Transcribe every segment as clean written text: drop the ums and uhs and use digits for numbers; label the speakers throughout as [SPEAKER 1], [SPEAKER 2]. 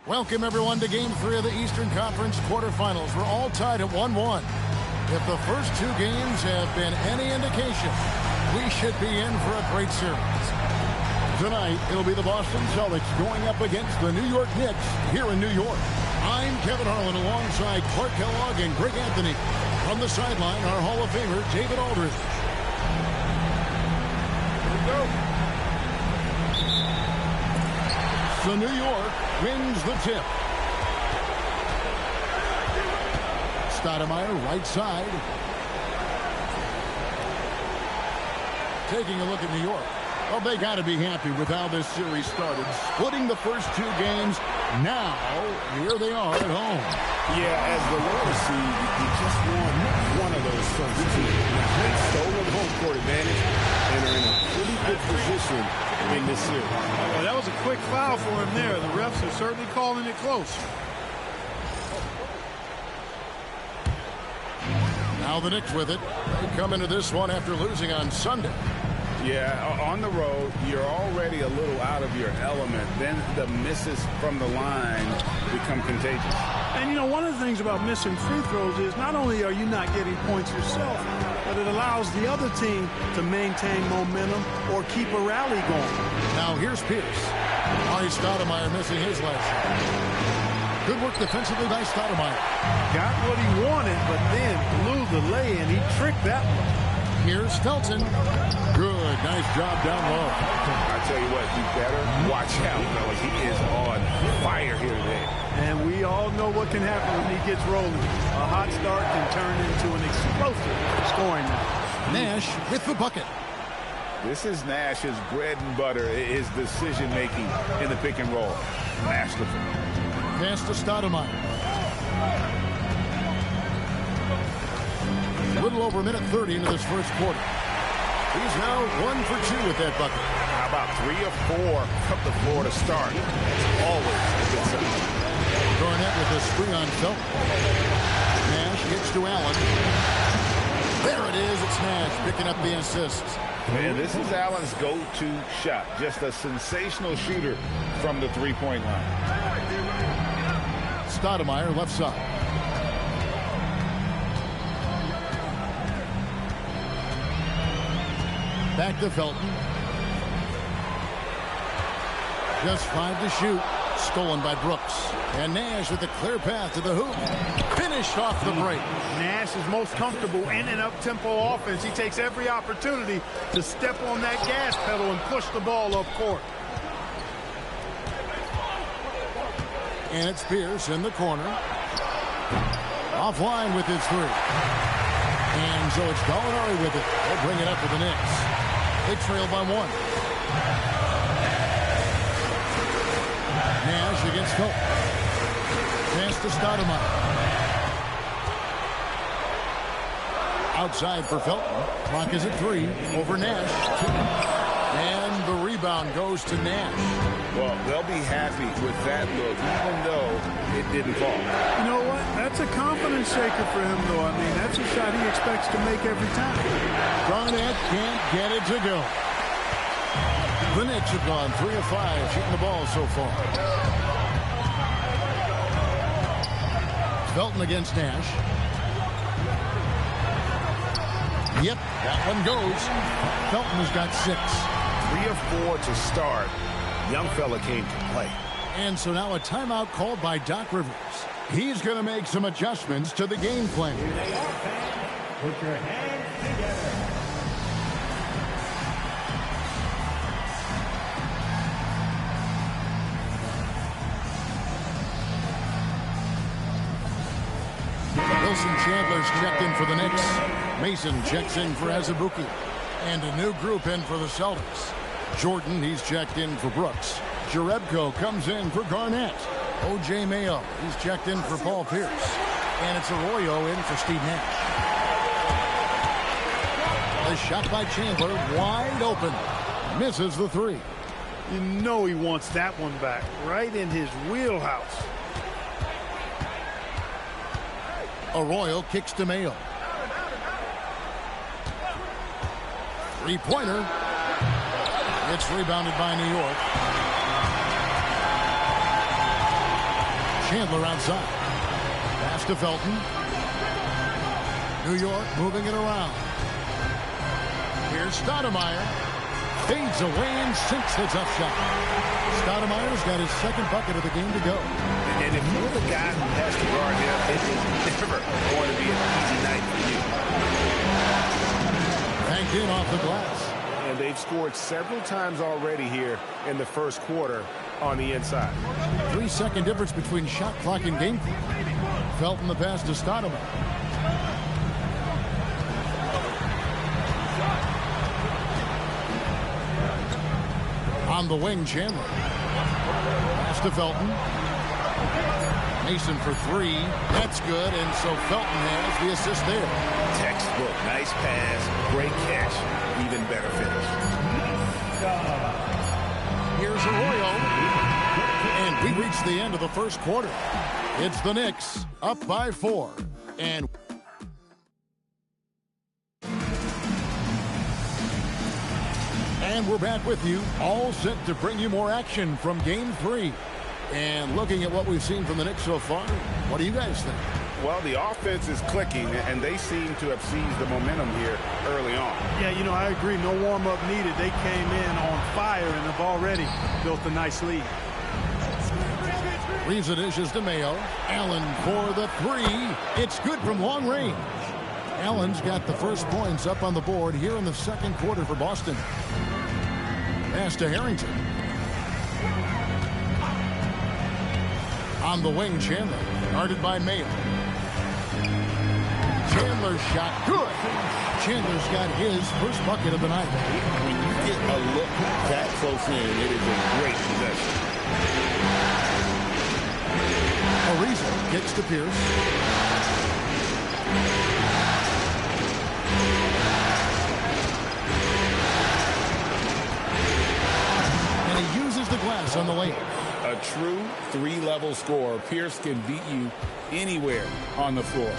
[SPEAKER 1] Welcome, everyone, to Game 3 of the Eastern Conference quarterfinals. We're all tied at 1-1. If the first two games have been any indication, we should be in for a great series. Tonight, it'll be the Boston Celtics going up against the New York Knicks here in New York. I'm Kevin Harlan alongside Clark Kellogg and Greg Anthony. From the sideline, our Hall of Famer, David Aldridge. So New York wins the tip. Stoudemire, right side. Taking a look at New York. Well, they got to be happy with how this series started. Splitting the first two games. Now, here they are at home.
[SPEAKER 2] Yeah, as the lower seed, you just won one of those first two. They stole the home court advantage and are in a pretty good position in this series.
[SPEAKER 3] Well, that was a quick foul for him there. The refs are certainly calling it close.
[SPEAKER 1] Now the Knicks with it. They come into this one after losing on Sunday.
[SPEAKER 2] Yeah, on the road, you're already a little out of your element. Then the misses from the line become contagious.
[SPEAKER 3] And, you know, one of the things about missing free throws is not only are you not getting points yourself, but it allows the other team to maintain momentum or keep a rally going.
[SPEAKER 1] Now here's Pierce. Ari Stoudemire missing his last shot. Good work defensively by Stoudemire.
[SPEAKER 3] Got what he wanted, but then blew the lay-in. He tricked that one.
[SPEAKER 1] Here's Felton. Good. Nice job down low.
[SPEAKER 2] I tell you what, you better watch out, fellas. He is on fire here today.
[SPEAKER 3] And we all know what can happen when he gets rolling. A hot start can turn into an explosive scoring now.
[SPEAKER 1] Nash with the bucket.
[SPEAKER 2] This is Nash's bread and butter, his decision-making in the pick and roll. Masterful.
[SPEAKER 1] Pass to Stoudemire. A little over a minute 30 into this first quarter. He's now 1 for 2 with that bucket.
[SPEAKER 2] How about 3 or 4 from the floor to start? It's always a good sign.
[SPEAKER 1] Garnett with the screen on Felton. Nash gets to Allen. There it is. It's Nash picking up the assist.
[SPEAKER 2] Man, this is Allen's go-to shot. Just a sensational shooter from the three-point line.
[SPEAKER 1] Stoudemire left side. Back to Felton. Just 5 to shoot. Stolen by Brooks. And Nash with a clear path to the hoop. Finished off the break.
[SPEAKER 3] Nash is most comfortable in an up-tempo offense. He takes every opportunity to step on that gas pedal and push the ball up court.
[SPEAKER 1] And it's Pierce in the corner. Offline with his three. And so it's Gallinari with it. They'll bring it up for the Knicks. They trail by 1. Nash against Felton. Pass to Stoudemire. Outside for Felton. Clock is at 3. Over Nash. 2. And the rebound goes to Nash.
[SPEAKER 2] Well, they'll be happy with that look, even though it didn't fall.
[SPEAKER 3] You know what? That's a confidence shaker for him, though. I mean, that's a shot he expects to make every time.
[SPEAKER 1] Garnett can't get it to go. The Knicks have gone 3 of 5 shooting the ball so far. Felton against Nash. Yep, that one goes. Felton has got 6.
[SPEAKER 2] 3 of 4 to start. Young fella came to play.
[SPEAKER 1] And so now a timeout called by Doc Rivers. He's going to make some adjustments to the game plan.
[SPEAKER 4] Put your hands together.
[SPEAKER 1] Wilson Chandler's checked in for the Knicks. Mason checks in for Azubuike. And a new group in for the Celtics. Jordan, he's checked in for Brooks. Jerebko comes in for Garnett. O.J. Mayo, he's checked in for Paul Pierce. And it's Arroyo in for Steve Nash. The shot by Chandler, wide open. Misses the 3.
[SPEAKER 3] You know he wants that one back, right in his wheelhouse.
[SPEAKER 1] Arroyo kicks to Mayo. Three-pointer. It's rebounded by New York. Chandler outside. Pass to Felton. New York moving it around. Here's Stoudemire. Fades away and sinks his up shot. Stoudemire's got his second bucket of the game to go.
[SPEAKER 2] And if you're the guy who has to guard him, it is never going to be an easy night for you.
[SPEAKER 1] Banked in off the glass.
[SPEAKER 2] And they've scored several times already here in the first quarter on the inside.
[SPEAKER 1] 3-second difference between shot clock and game clock. Felton the pass to Stoudemire. On the wing, Chandler. Pass to Felton. Mason for three. That's good, and so Felton has the assist there.
[SPEAKER 2] Textbook. Nice pass. Great catch. Even better finish.
[SPEAKER 1] Here's Arroyo. And we reach the end of the first quarter. It's the Knicks up by 4. And we're back with you, all set to bring you more action from Game 3. And looking at what we've seen from the Knicks so far, what do you guys think?
[SPEAKER 2] Well, the offense is clicking, and they seem to have seized the momentum here early on.
[SPEAKER 3] Yeah, you know, I agree. No warm-up needed. They came in on fire and have already built a nice lead.
[SPEAKER 1] Leaves the dishes to Mayo. Allen for the three. It's good from long range. Allen's got the first points up on the board here in the second quarter for Boston. Pass to Harrington. On the wing, Chandler. Guarded by Mayo. Chandler's shot. Good. Chandler's got his first bucket of the night.
[SPEAKER 2] When you get a look that close in, it is a great possession.
[SPEAKER 1] Ariza gets to Pierce. And he uses the glass on the lane.
[SPEAKER 5] A true three-level scorer. Pierce can beat you anywhere on the floor.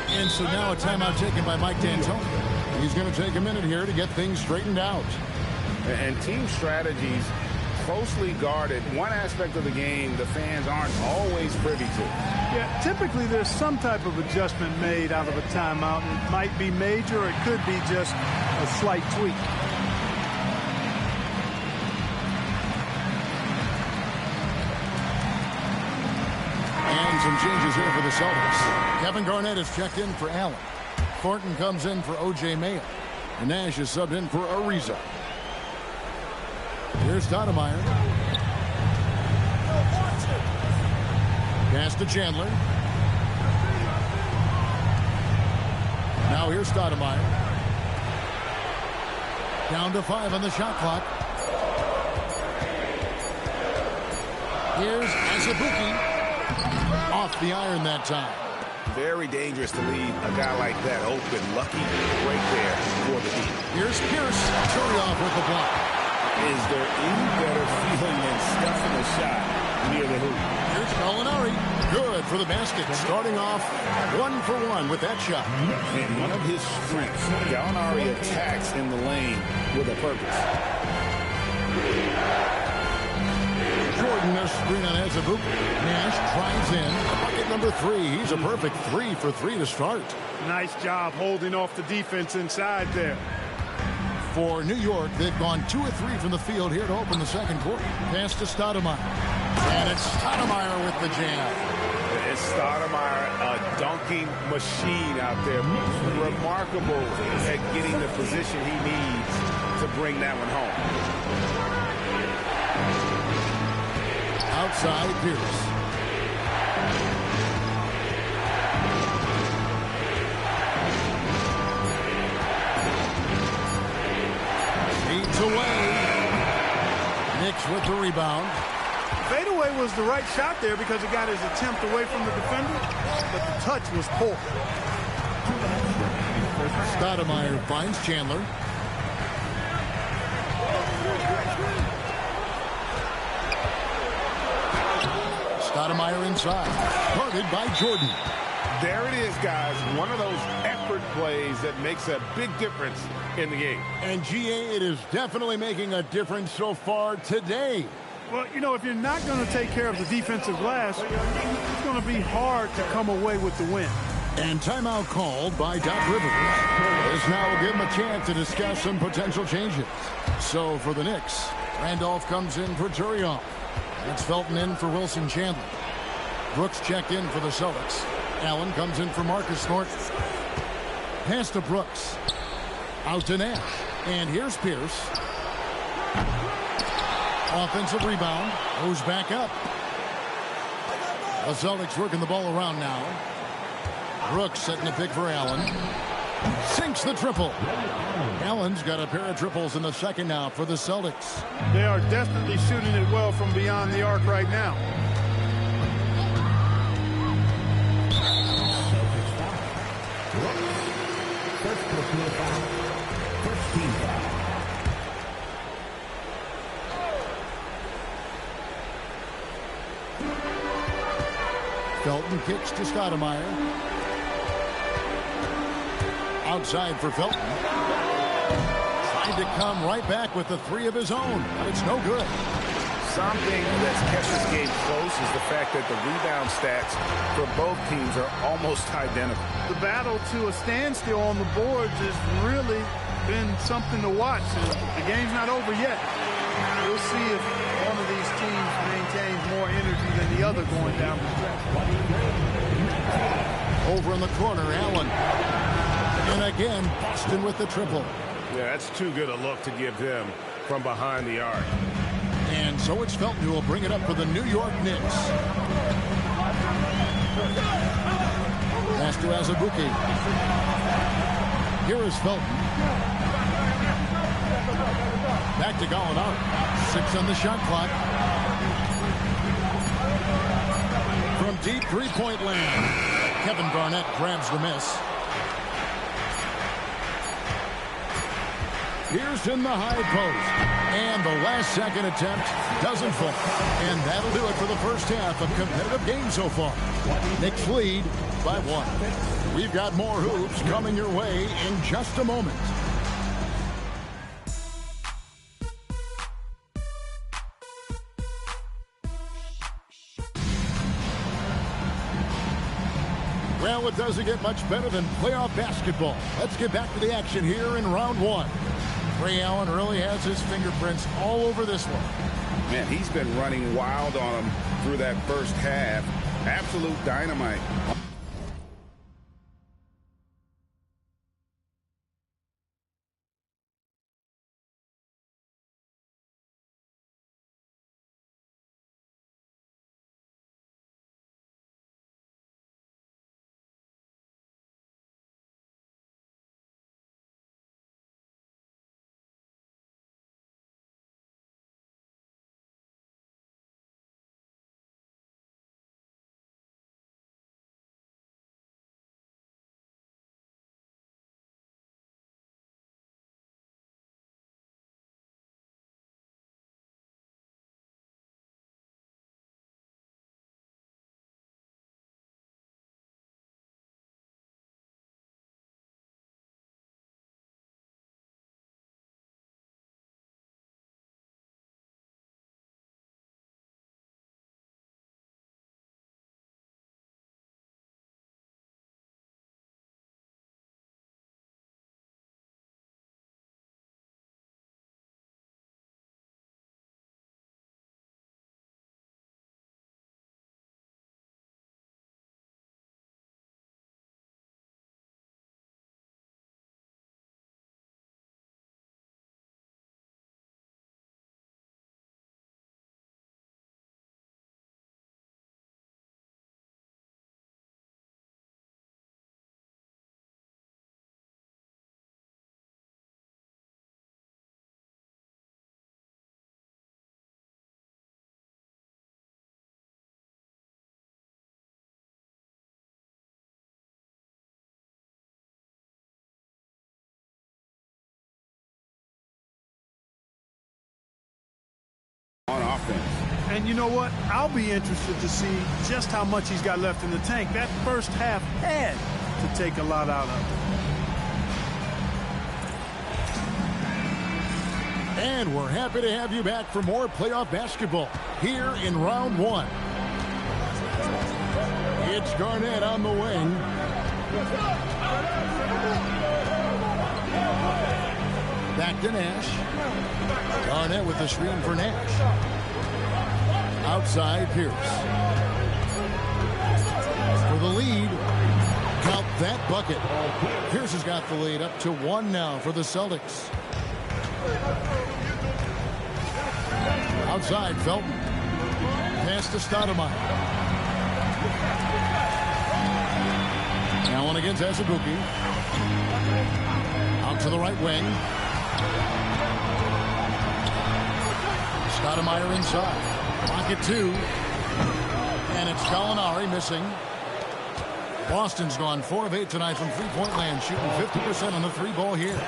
[SPEAKER 1] And so now a timeout taken by Mike D'Antoni. He's going to take a minute here to get things straightened out.
[SPEAKER 2] And team strategies closely guarded. One aspect of the game the fans aren't always privy to.
[SPEAKER 3] Yeah, typically there's some type of adjustment made out of a timeout. It might be major, or it could be just a slight tweak.
[SPEAKER 1] And some changes here for the Celtics. Kevin Garnett is checked in for Allen. Thornton comes in for O.J. Mayo. And Nash is subbed in for Ariza. Here's Stoudemire. Pass to Chandler. Now here's Stoudemire. Down to 5 on the shot clock. Here's Azubuike. Off the iron that time.
[SPEAKER 2] Very dangerous to leave a guy like that open. Lucky right there for the team.
[SPEAKER 1] Here's Pierce. Curry off with the block.
[SPEAKER 5] Is there any better feeling than stuffing a shot near the hoop?
[SPEAKER 1] Here's Gallinari. Good for the basket. Starting off 1 for 1 with that shot.
[SPEAKER 5] And one of his strengths, Gallinari attacks in the lane with a purpose.
[SPEAKER 1] Jordan, a screen on Azubuike. Nash drives in. Bucket number 3. He's a perfect 3 for 3 to start.
[SPEAKER 3] Nice job holding off the defense inside there.
[SPEAKER 1] For New York, they've gone 2 of 3 from the field here to open the second quarter. Pass to Stoudemire. And it's Stoudemire with the jam.
[SPEAKER 2] It's Stoudemire, a dunking machine out there. Remarkable at getting the position he needs to bring that one home.
[SPEAKER 1] Outside, Pierce. Feeds away. Knicks with the rebound.
[SPEAKER 3] Fadeaway was the right shot there because he got his attempt away from the defender, but the touch was poor.
[SPEAKER 1] Stoudemire finds Chandler. Stoudemire inside. Guarded by Jordan.
[SPEAKER 2] There it is, guys. One of those effort plays that makes a big difference in the game.
[SPEAKER 1] And GA, it is definitely making a difference so far today.
[SPEAKER 3] Well, you know, if you're not going to take care of the defensive glass, it's going to be hard to come away with the win.
[SPEAKER 1] And timeout called by Doc Rivers. This now will give him a chance to discuss some potential changes. So for the Knicks, Randolph comes in for Turion. That's Felton in for Wilson Chandler. Brooks checked in for the Celtics. Allen comes in for Marcus Thornton. Pass to Brooks. Out to Nash. And here's Pierce. Offensive rebound. Goes back up. The Celtics working the ball around now. Brooks setting the pick for Allen. Sinks the triple. Allen's got a pair of triples in the second now for the Celtics.
[SPEAKER 3] They are definitely shooting it well from beyond the arc right now.
[SPEAKER 1] Felton kicks to Stoudemire. Outside for Felton. Tried to come right back with the three of his own, but it's no good.
[SPEAKER 5] Something that's kept this game close is the fact that the rebound stats for both teams are almost identical.
[SPEAKER 3] The battle to a standstill on the boards has really been something to watch. The game's not over yet. We'll see if one of these teams maintains more energy than the other going down the stretch.
[SPEAKER 1] Over in the corner, Allen. And again, Boston with the triple.
[SPEAKER 2] Yeah, that's too good a look to give them from behind the arc.
[SPEAKER 1] And so it's Felton who will bring it up for the New York Knicks. Pass to Azubuike. Here is Felton. Back to Gallinari. 6 on the shot clock. From deep three-point land, Kevin Garnett grabs the miss. Here's in the high post. And the last second attempt doesn't fall. And that'll do it for the first half of competitive game so far. Knicks lead by 1. We've got more hoops coming your way in just a moment. Well, it doesn't get much better than playoff basketball. Let's get back to the action here in round 1. Ray Allen really has his fingerprints all over this one.
[SPEAKER 5] Man, he's been running wild on him through that first half. Absolute dynamite. On offense.
[SPEAKER 3] And you know what? I'll be interested to see just how much he's got left in the tank. That first half had to take a lot out of it.
[SPEAKER 1] And we're happy to have you back for more playoff basketball here in round one. It's Garnett on the wing. Back to Nash. Garnett with the screen for Nash. Outside Pierce. For the lead. Count that bucket. Pierce has got the lead up to 1 now for the Celtics. Outside Felton. Pass to Stoudemire. Now on against Azubuike. Out to the right wing. Stoudemire inside. Pocket 2. And it's Gallinari missing. Boston's gone 4 of 8 tonight from three-point land, shooting 50% on the 3-ball here.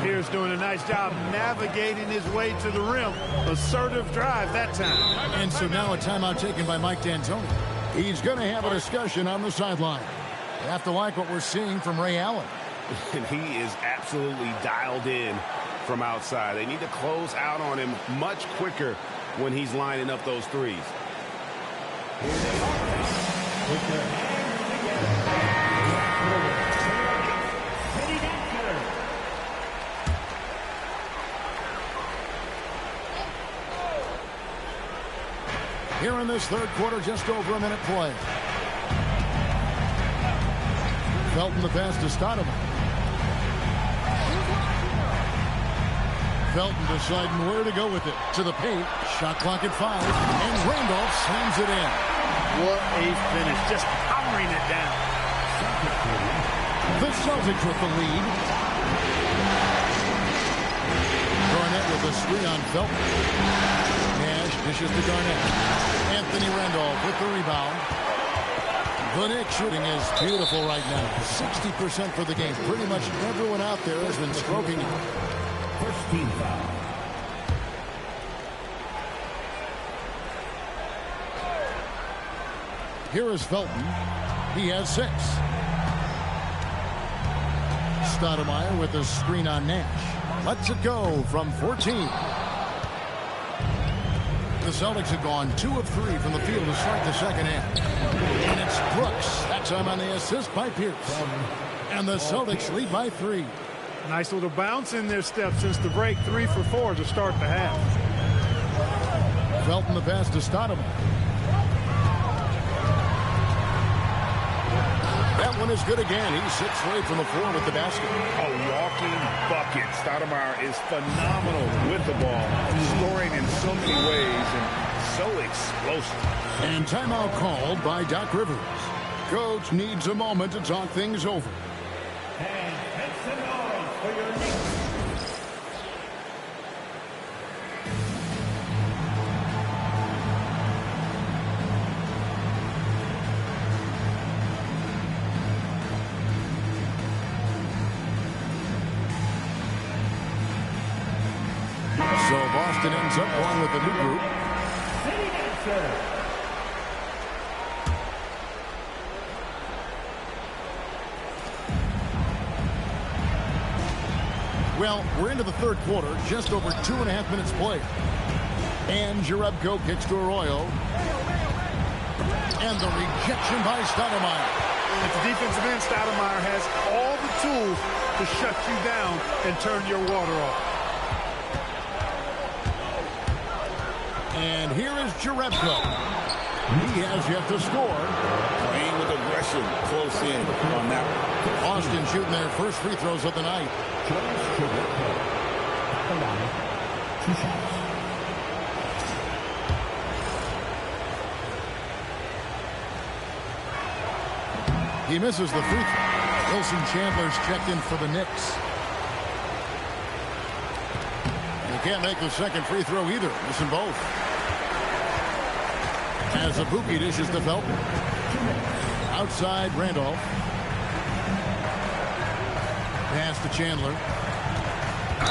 [SPEAKER 3] Pierce doing a nice job navigating his way to the rim. Assertive drive that time.
[SPEAKER 1] And so now a timeout taken by Mike D'Antoni. He's going to have a discussion on the sideline. You have to like what we're seeing from Ray Allen.
[SPEAKER 5] And he is absolutely dialed in from outside. They need to close out on him much quicker when he's lining up those threes.
[SPEAKER 1] Here in this third quarter, just over a minute play. Felton the pass to Stoudemire. Felton deciding where to go with it. To the paint. Shot clock at 5. And Randolph slams it in.
[SPEAKER 3] What a finish. Just hammering it down.
[SPEAKER 1] The Celtics with the lead. Garnett with a screen on Felton. Nash dishes to Garnett. Anthony Randolph with the rebound. The Knicks shooting is beautiful right now. 60% for the game. Pretty much everyone out there has been stroking it.
[SPEAKER 4] First team foul.
[SPEAKER 1] Here is Felton. He has 6. Stoudemire with a screen on Nash. Lets it go from 14. The Celtics have gone 2 of 3 from the field to start the second half. And it's Brooks. That time on the assist by Pierce. And the Celtics lead by 3.
[SPEAKER 3] Nice little bounce in their step since the break. 3 for 4 to start the half.
[SPEAKER 1] Felton the pass to Stoudemire. That one is good again. He's 6 for 8 from the floor with the basket.
[SPEAKER 5] A walking bucket. Stoudemire is phenomenal with the ball, scoring in so many ways and so explosive.
[SPEAKER 1] And timeout called by Doc Rivers. Coach needs a moment to talk things over.
[SPEAKER 4] And make some noise for your Knicks.
[SPEAKER 1] So Boston ends up going with the new group.
[SPEAKER 4] City Dancer.
[SPEAKER 1] Well, we're into the third quarter, just over 2.5 minutes played. And Jerebko kicks to Arroyo. And the rejection by Stoudemire.
[SPEAKER 3] At the defensive end, Stoudemire has all the tools to shut you down and turn your water off.
[SPEAKER 1] And here is Jerebko. He has yet to score.
[SPEAKER 2] Playing with aggression close in on that one.
[SPEAKER 1] Boston shooting their first free throws of the night. He misses the free throw. Wilson Chandler's checked in for the Knicks. He can't make the second free throw either. Missing both. As Azubuike dishes to Felton. Outside Randolph. Pass to Chandler.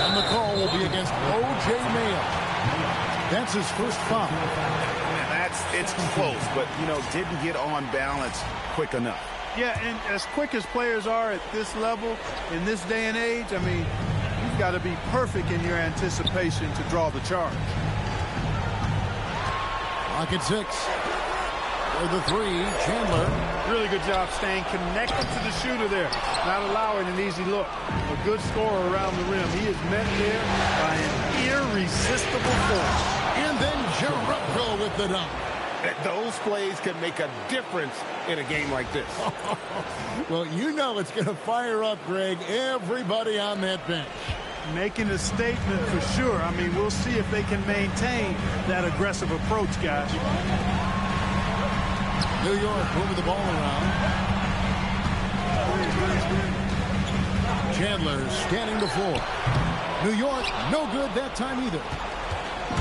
[SPEAKER 1] And the call will be against O.J. Mayo. That's his first foul.
[SPEAKER 5] It's close, but, didn't get on balance quick enough.
[SPEAKER 3] Yeah, and as quick as players are at this level, in this day and age, I mean, you've you've got to be perfect in your anticipation to draw the charge.
[SPEAKER 1] Lock at 6. For the 3, Chandler.
[SPEAKER 3] Really good job staying connected to the shooter there, not allowing an easy look. A good scorer around the rim. He is met there by an irresistible force.
[SPEAKER 1] And then Jerebko with the dunk.
[SPEAKER 5] Those plays can make a difference in a game like this.
[SPEAKER 1] Well, you know it's going to fire up, Greg, everybody on that bench.
[SPEAKER 3] Making a statement for sure. I mean, we'll see if they can maintain that aggressive approach, guys.
[SPEAKER 1] New York moving the ball around. Chandler scanning the floor. New York, no good that time either.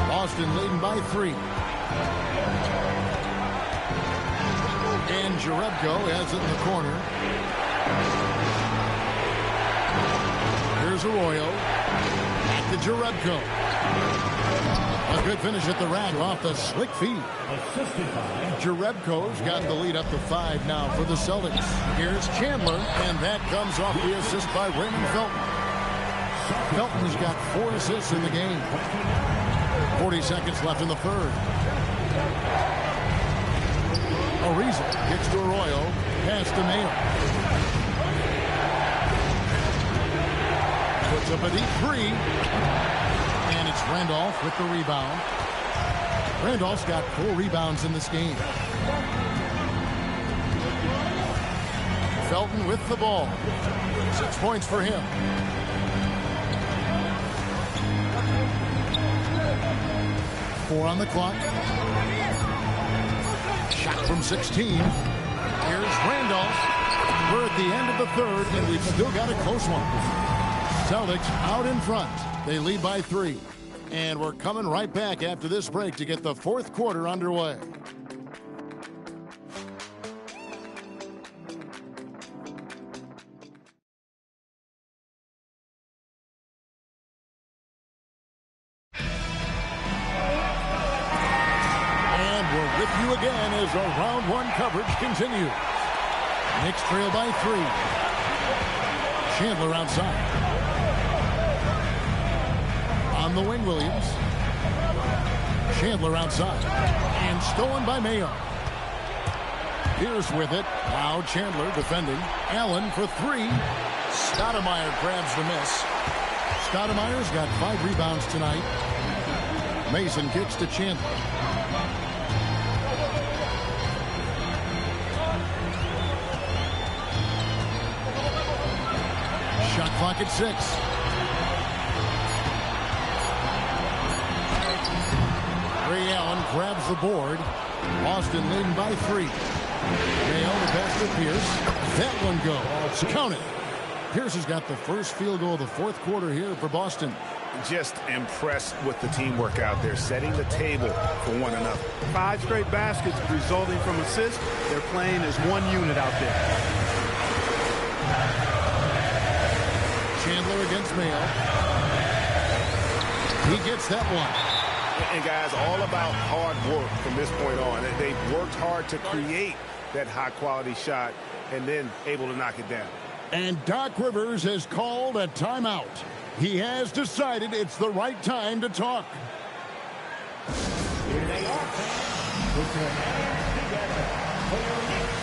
[SPEAKER 1] Boston leading by 3. And Jerebko has it in the corner. Here's Arroyo. Back to Jerebko. A good finish at the rack off the slick feed. Jerebko's got the lead up to 5 now for the Celtics. Here's Chandler, and that comes off the assist by Raymond Felton. Felton's got 4 assists in the game. 40 seconds left in the third. Ariza gets to Arroyo, pass to Mayo. Puts up a deep 3. And it's Randolph with the rebound. Randolph's got 4 rebounds in this game. Felton with the ball. 6 points for him. Four on the clock. Shot from 16. Here's Randolph. We're at the end of the third, and we've still got a close one. Celtics out in front. They lead by 3. And we're coming right back after this break to get the fourth quarter underway. And we're with you again as our round 1 coverage continues. Knicks trail by 3. Chandler outside. On the wing, Williams. Chandler outside. And stolen by Mayo. Pierce with it. Now Chandler defending. Allen for 3. Stoudemire grabs the miss. Stoudemire's got 5 rebounds tonight. Mason kicks to Chandler. Shot clock at 6. Ray Allen grabs the board. Boston leading by 3. Mayo the pass to Pierce. That one goes. Count it. Pierce has got the first field goal of the fourth quarter here for Boston.
[SPEAKER 5] Just impressed with the teamwork out there, setting the table for one another.
[SPEAKER 3] 5 straight baskets resulting from assists. They're playing as one unit out there.
[SPEAKER 1] Chandler against Mayo. He gets that one.
[SPEAKER 5] And guys, all about hard work from this point on. They've worked hard to create that high-quality shot and then able to knock it down.
[SPEAKER 1] And Doc Rivers has called a timeout. He has decided it's the right time to talk.
[SPEAKER 4] Here they are, fans. Put your hands together for your Knicks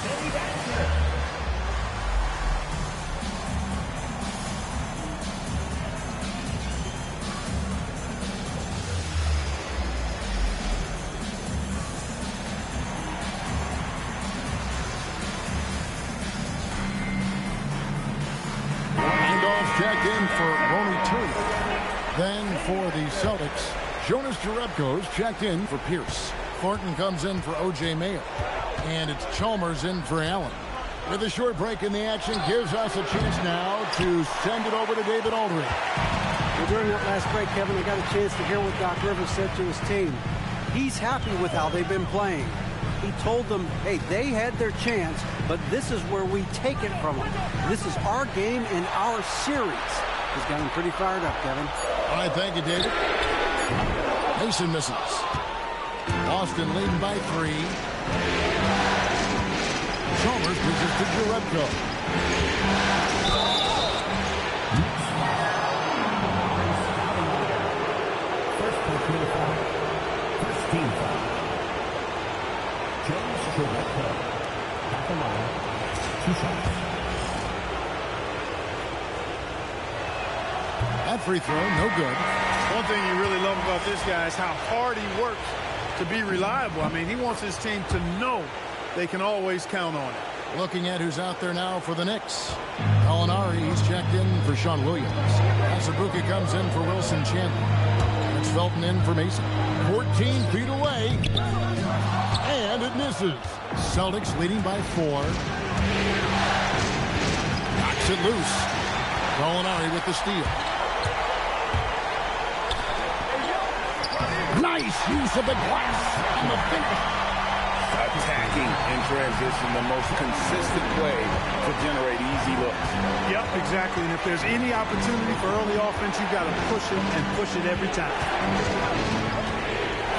[SPEAKER 4] City Bachelor.
[SPEAKER 1] Checked in for Ronnie Turner. Then for the Celtics, Jonas Jerebko's checked in for Pierce. Thornton comes in for O.J. Mayo. And it's Chalmers in for Allen. With a short break in the action, gives us a chance now to send it over to David Aldridge.
[SPEAKER 6] Well, during that last break, Kevin, I got a chance to hear what Doc Rivers said to his team. He's happy with how they've been playing. He told them, hey, they had their chance, but this is where we take it from them. This is our game and our series. He's got him pretty fired up, Kevin.
[SPEAKER 1] All right, thank you, David. Mason misses. Boston leading by 3. Chalmers pitches to Jerebko.
[SPEAKER 4] team foul. Jones Trevecco. At the line. 2 shots.
[SPEAKER 1] That free throw, no good.
[SPEAKER 3] One thing you really love about this guy is how hard he works to be reliable. I mean, he wants his team to know they can always count on it.
[SPEAKER 1] Looking at who's out there now for the Knicks. Gallinari, he's checked in for Sean Williams. Azubuike comes in for Wilson Chandler. It's Felton in for Mason. 14 feet away. And it misses. Celtics leading by 4. Knocks it loose. Gallinari with the steal. Nice use of the glass on the finish.
[SPEAKER 5] Attacking in transition, the most consistent way to generate easy looks.
[SPEAKER 3] Yep, exactly. And if there's any opportunity for early offense, you've got to push it and push it every time.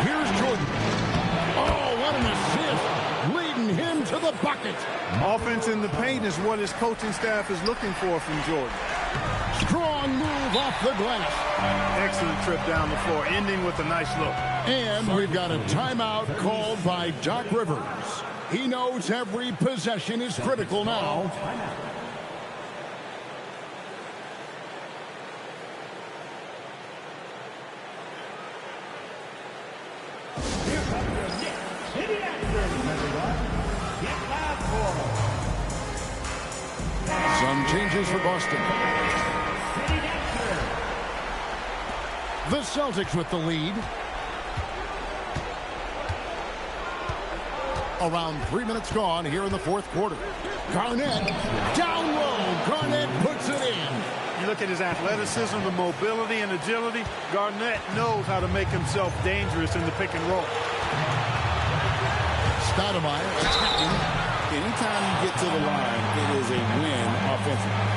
[SPEAKER 1] Here's Jordan. Oh, what an assist. Leading him to the bucket.
[SPEAKER 3] Offense in the paint is what his coaching staff is looking for from Jordan.
[SPEAKER 1] Strong move off the glass.
[SPEAKER 3] Excellent trip down the floor, ending with a nice look.
[SPEAKER 1] And we've got a timeout called by Doc Rivers. He knows every possession is critical now.
[SPEAKER 4] Here comes your Knicks City Action, everyone. Get loud for them.
[SPEAKER 1] Some changes for Boston.
[SPEAKER 4] City Action.
[SPEAKER 1] The Celtics with the lead. Around 3 minutes gone here in the fourth quarter. Garnett down low. Garnett puts it in.
[SPEAKER 3] You look at his athleticism, the mobility and agility. Garnett knows how to make himself dangerous in the pick and roll.
[SPEAKER 1] Stoudemire attacking.
[SPEAKER 2] Anytime you get to the line, it is a win offensively.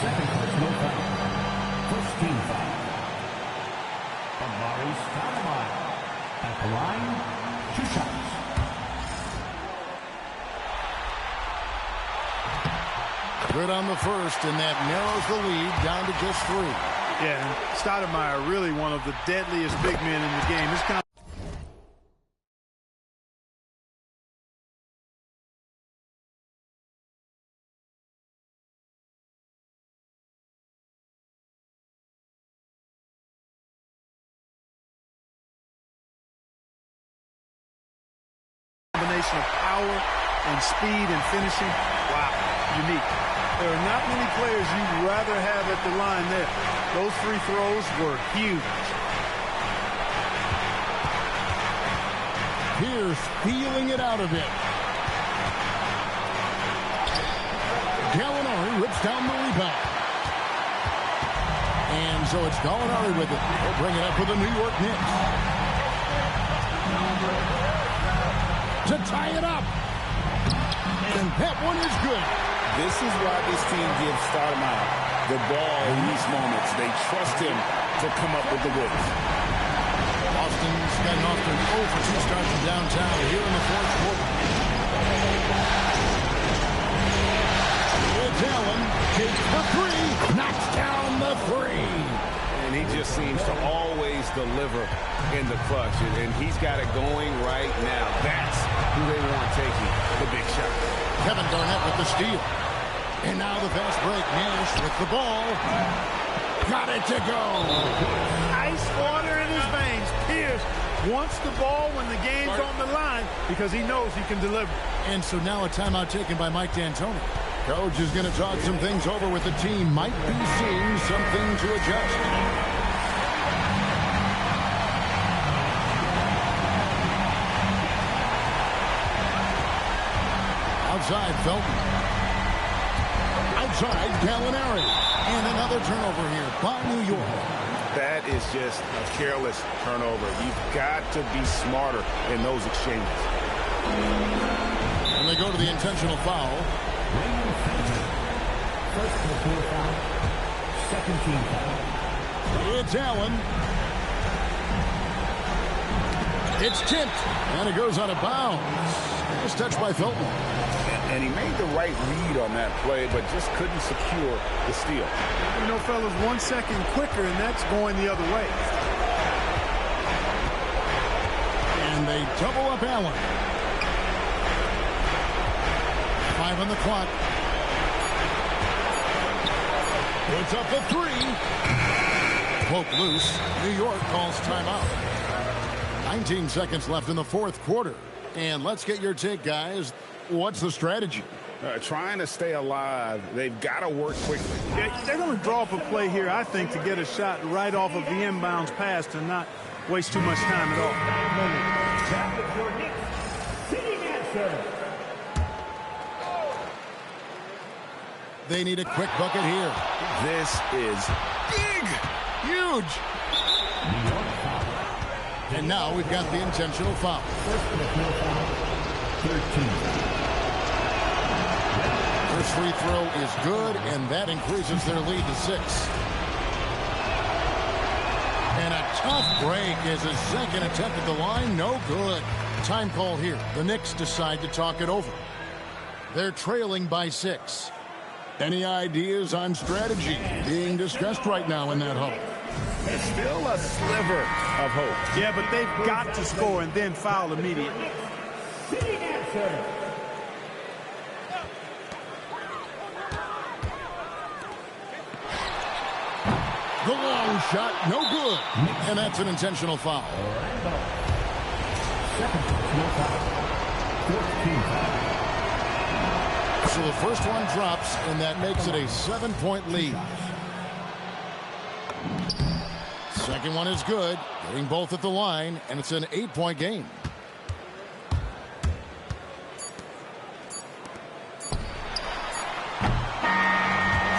[SPEAKER 4] Second personal foul. First team foul. Amari Stoudemire. At the line, 2 shots.
[SPEAKER 1] Good on the first, and that narrows the lead down to just 3.
[SPEAKER 3] Yeah, and Stoudemire really one of the deadliest big men in the game. It's kind of combination of power and speed and finishing. Wow, unique. There are not many players you'd rather have at the line there. Those free throws were huge.
[SPEAKER 1] Pierce feeling it out of it. Gallinari rips down the rebound. And so it's Gallinari with it. He'll bring it up for the New York Knicks. To tie it up. And that one is good.
[SPEAKER 2] This is why this team gives Stoudemire the ball in these moments. They trust him to come up with the wins.
[SPEAKER 1] Boston's gotten off to an 0 for 2 start from downtown here in the fourth quarter. It's Allen. Takes the 3. Knocks down the 3.
[SPEAKER 5] And he just seems to always deliver in the clutch. And he's got it going right now. That's who they want taking the big shot.
[SPEAKER 1] Kevin Garnett with the steal. And now the fast break. Nash with the ball. Got it to go.
[SPEAKER 3] Ice water in his veins. Pierce wants the ball when the game's on the line because he knows he can deliver.
[SPEAKER 1] And so now a timeout taken by Mike D'Antoni. Coach is going to talk some things over with the team. Might be seeing something to adjust. Outside, Felton. Outside, Gallinari. And another turnover here by New York.
[SPEAKER 5] That is just a careless turnover. You've got to be smarter in those exchanges.
[SPEAKER 1] And they go to the intentional foul.
[SPEAKER 4] First personal foul. Second team foul.
[SPEAKER 1] It's Allen. It's tipped. And it goes out of bounds. It's touched by Felton.
[SPEAKER 5] And he made the right read on that play, but just couldn't secure the steal.
[SPEAKER 3] You know, fellas, 1 second quicker, and that's going the other way.
[SPEAKER 1] And They double up Allen. 5 on the clock. Puts up the 3. Poke loose. New York calls timeout. 19 seconds left in the fourth quarter. And let's get your take, guys. What's the strategy?
[SPEAKER 5] Trying to stay alive. They've got to work quickly.
[SPEAKER 3] Yeah, they're going to draw up a play here, I think, to get a shot right off of the inbounds pass to not waste too much time at all.
[SPEAKER 1] They need a quick bucket here.
[SPEAKER 5] This is big.
[SPEAKER 1] Huge. And now we've got the intentional foul.
[SPEAKER 4] 13.
[SPEAKER 1] First free throw is good, and that increases their lead to 6. And a tough break as his second attempt at the line, no good. Time call here. The Knicks decide to talk it over. They're trailing by 6. Any ideas on strategy being discussed right now in that huddle?
[SPEAKER 5] There's still a sliver of hope.
[SPEAKER 3] Yeah, but they've got to score and then foul immediately.
[SPEAKER 1] The long shot, no good. And that's an intentional foul. So the first one drops, and that makes it a 7-point lead. Second one is good, getting both at the line, and it's an 8-point game.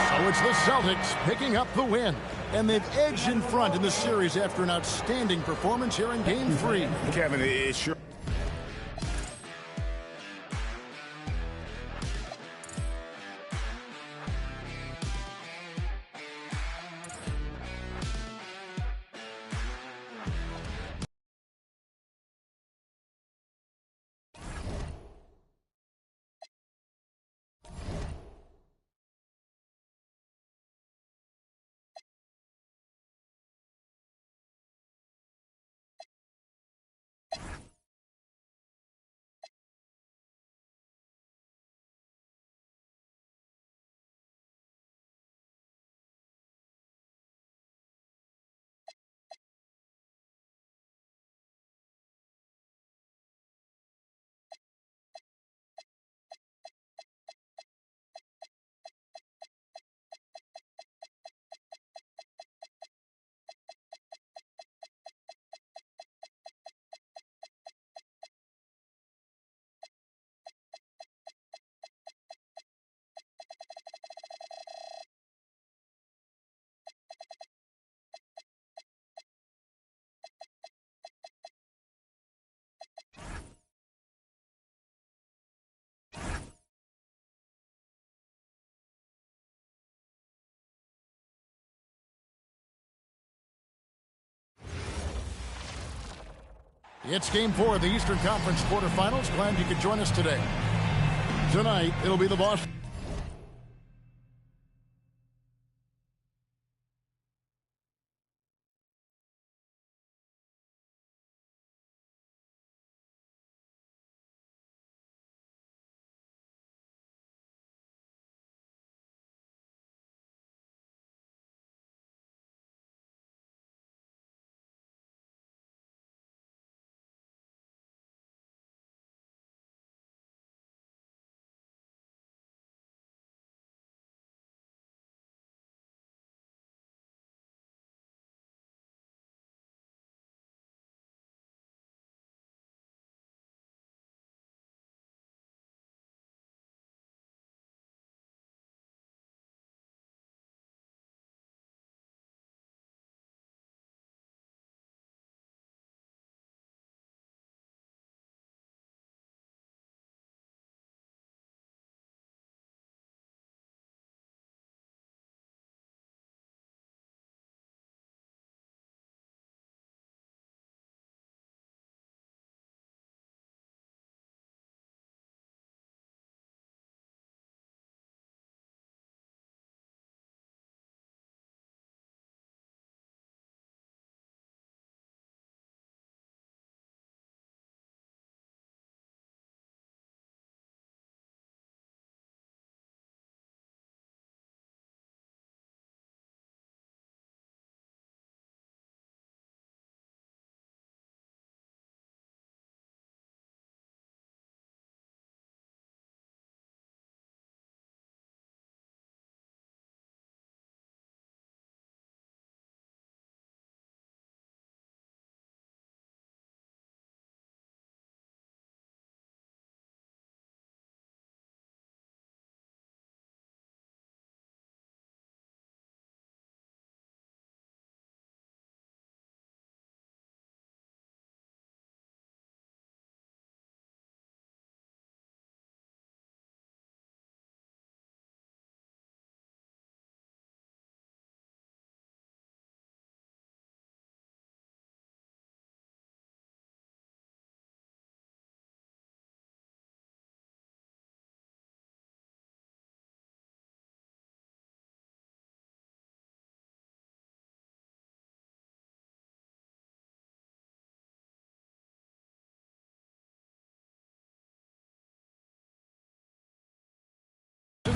[SPEAKER 1] So it's the Celtics picking up the win. And they've edged in front in the series after an outstanding performance here in Game 3.
[SPEAKER 5] Kevin, it's sure.
[SPEAKER 1] It's Game 4 of the Eastern Conference quarterfinals. Glad you could join us today. Tonight, it'll be the Boston.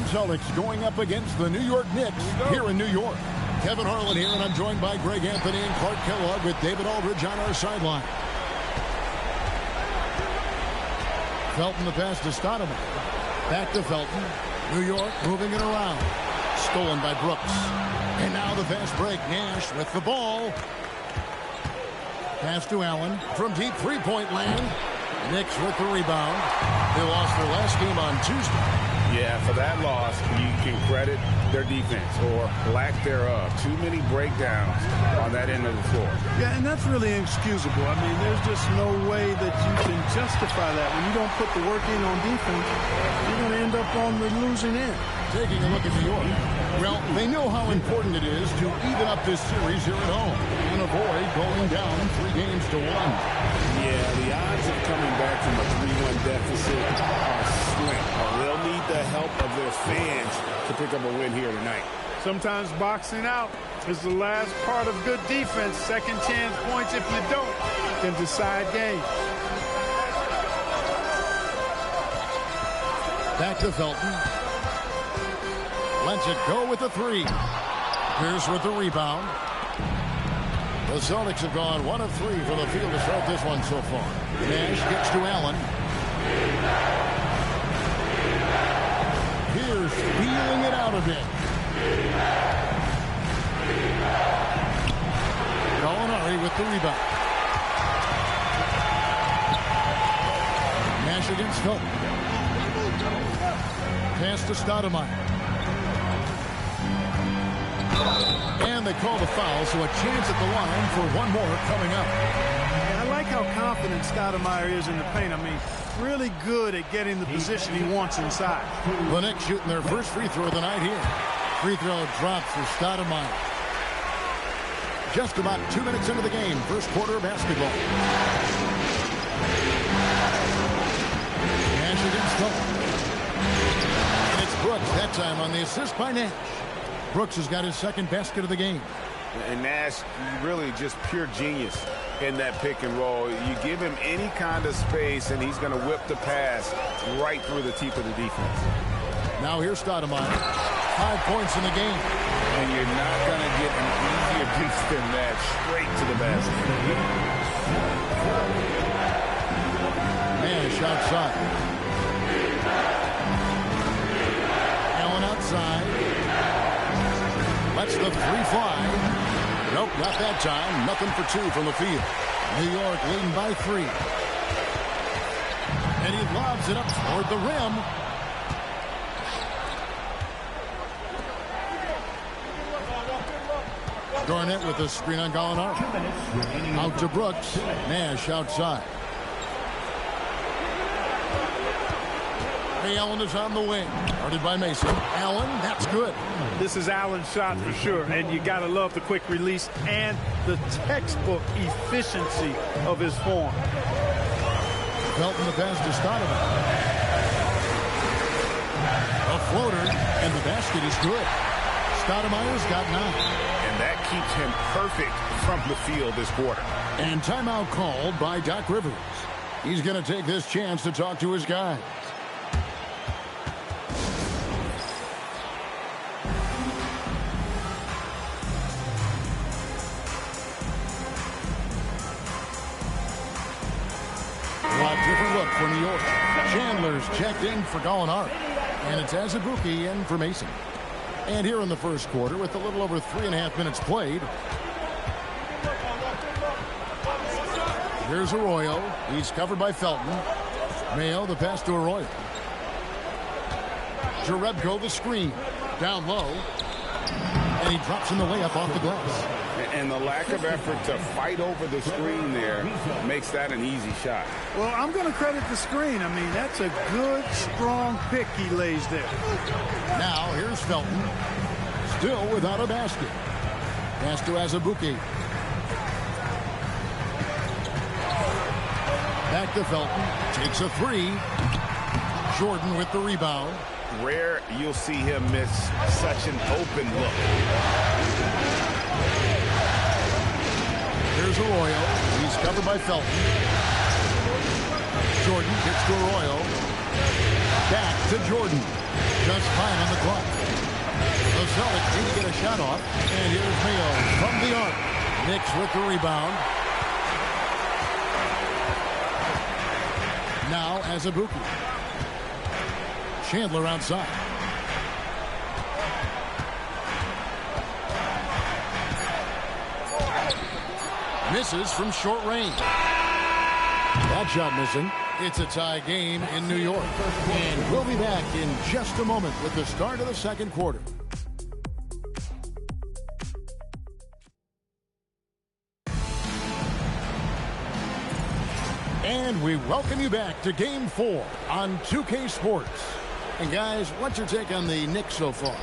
[SPEAKER 1] Celtics going up against the New York Knicks here in New York. Kevin Harlan here, and I'm joined by Greg Anthony and Clark Kellogg with David Aldridge on our sideline. Felton the pass to Stoudemire. Back to Felton. New York moving it around. Stolen by Brooks. And now the fast break. Nash with the ball. Pass to Allen from deep three-point land. Knicks with the rebound. They lost their last game on Tuesday.
[SPEAKER 5] Yeah, for that loss, you can credit their defense or lack thereof. Too many breakdowns on that end of the floor.
[SPEAKER 3] Yeah, and that's really inexcusable. I mean, there's just no way that you can justify that. When you don't put the work in on defense, you're going to end up on the losing end.
[SPEAKER 1] Taking a look at New York. Well, they know how important it is to even up this series here at home and avoid going down 3-1.
[SPEAKER 2] Yeah, the odds of coming back from a 3-1 deficit are slim. They'll need the help of their fans to pick up a win here tonight.
[SPEAKER 3] Sometimes boxing out is the last part of good defense. Second chance points, if you don't, can decide games.
[SPEAKER 1] Back to Felton. Lets it go with the three. Pierce with the rebound. The Celtics have gone 1 of 3 from the field to start this one so far. Nash gets to Allen. Pierce feeling it out a bit. Gallinari with the rebound. Nash against Felton. Pass to Stoudemire. And they call the foul, so a chance at the line for one more coming up.
[SPEAKER 3] I like how confident Stoudemire is in the paint. I mean, really good at getting the position he wants inside.
[SPEAKER 1] The Knicks shooting their first free throw of the night here. Free throw drops for Stoudemire. Just about 2 minutes into the game, first quarter of basketball. Nash against Felton. And it's Brooks that time on the assist by Nash. Brooks has got his second basket of the game.
[SPEAKER 5] And Nash, really just pure genius in that pick and roll. You give him any kind of space, and he's going to whip the pass right through the teeth of the defense.
[SPEAKER 1] Now here's Stoudemire. 5 points in the game.
[SPEAKER 5] And you're not going to get an easier piece than that, straight to the basket.
[SPEAKER 1] Nash outside. Allen outside. Lets the three fly. Nope, not that time. Nothing for 2 from the field. New York leading by 3. And he lobs it up toward the rim. Garnett with the screen on Gallinari. Out to Brooks. Nash outside. Allen is on the wing. Guarded by Mason. Allen, that's good.
[SPEAKER 3] This is Allen's shot for sure, and you got to love the quick release and the textbook efficiency of his form.
[SPEAKER 1] Felton the pass to Stoudemire. A floater, and the basket is good. Stoudemire's got 9.
[SPEAKER 5] And that keeps him perfect from the field this quarter.
[SPEAKER 1] And timeout called by Doc Rivers. He's going to take this chance to talk to his guys. Different look for New York. Chandler's checked in for Gallinari. And it's Azubuike in for Mason. And here in the first quarter, with a little over 3.5 minutes played. Here's Arroyo. He's covered by Felton. Mayo, the pass to Arroyo. Jerebko, the screen. Down low. And he drops in the layup off the glass.
[SPEAKER 5] And the lack of effort to fight over the screen there makes that an easy shot.
[SPEAKER 3] Well, I'm going to credit the screen. I mean, that's a good, strong pick he lays there.
[SPEAKER 1] Now, here's Felton. Still without a basket. Pass to Azubuike. Back to Felton. Takes a 3. Jordan with the rebound.
[SPEAKER 5] Rare you'll see him miss such an open look.
[SPEAKER 1] Here's Arroyo. He's covered by Felton. Jordan gets to Arroyo. Back to Jordan. Just fine on the clock. The Celtics need to get a shot off. And here's Mayo from the arc. Knicks with the rebound. Now Azubuike. Chandler outside. Misses from short range. That shot missing. It's a tie game in New York. And we'll be back in just a moment with the start of the second quarter. And we welcome you back to Game 4 on 2K Sports. And guys, what's your take on the Knicks so far?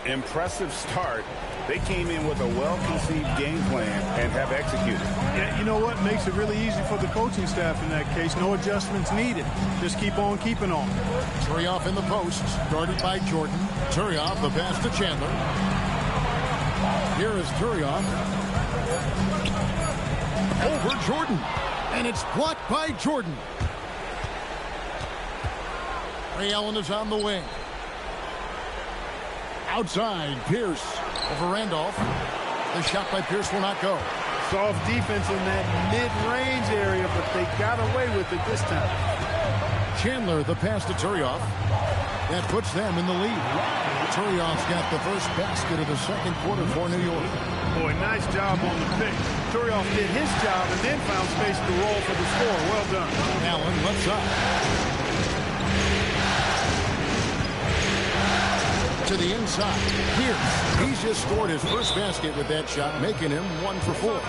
[SPEAKER 5] Impressive start. They came in with a well-conceived game plan and have executed.
[SPEAKER 3] Yeah, you know what? Makes it really easy for the coaching staff in that case. No adjustments needed. Just keep on keeping on.
[SPEAKER 1] Turioff in the post, guarded by Jordan. Turioff, the pass to Chandler. Here is Turioff. Over Jordan. And it's blocked by Jordan. Ray Allen is on the wing. Outside, Pierce over Randolph. The shot by Pierce will not go.
[SPEAKER 3] Soft defense in that mid-range area, but they got away with it this time.
[SPEAKER 1] Chandler, the pass to Turioff. That puts them in the lead. Turioff's got the first basket of the second quarter for New York.
[SPEAKER 3] Boy, nice job on the pick. Turioff did his job and then found space to roll for the score. Well done.
[SPEAKER 1] Allen left side. To the inside. Pierce. He's just scored his first basket with that shot, making him 1 for 4.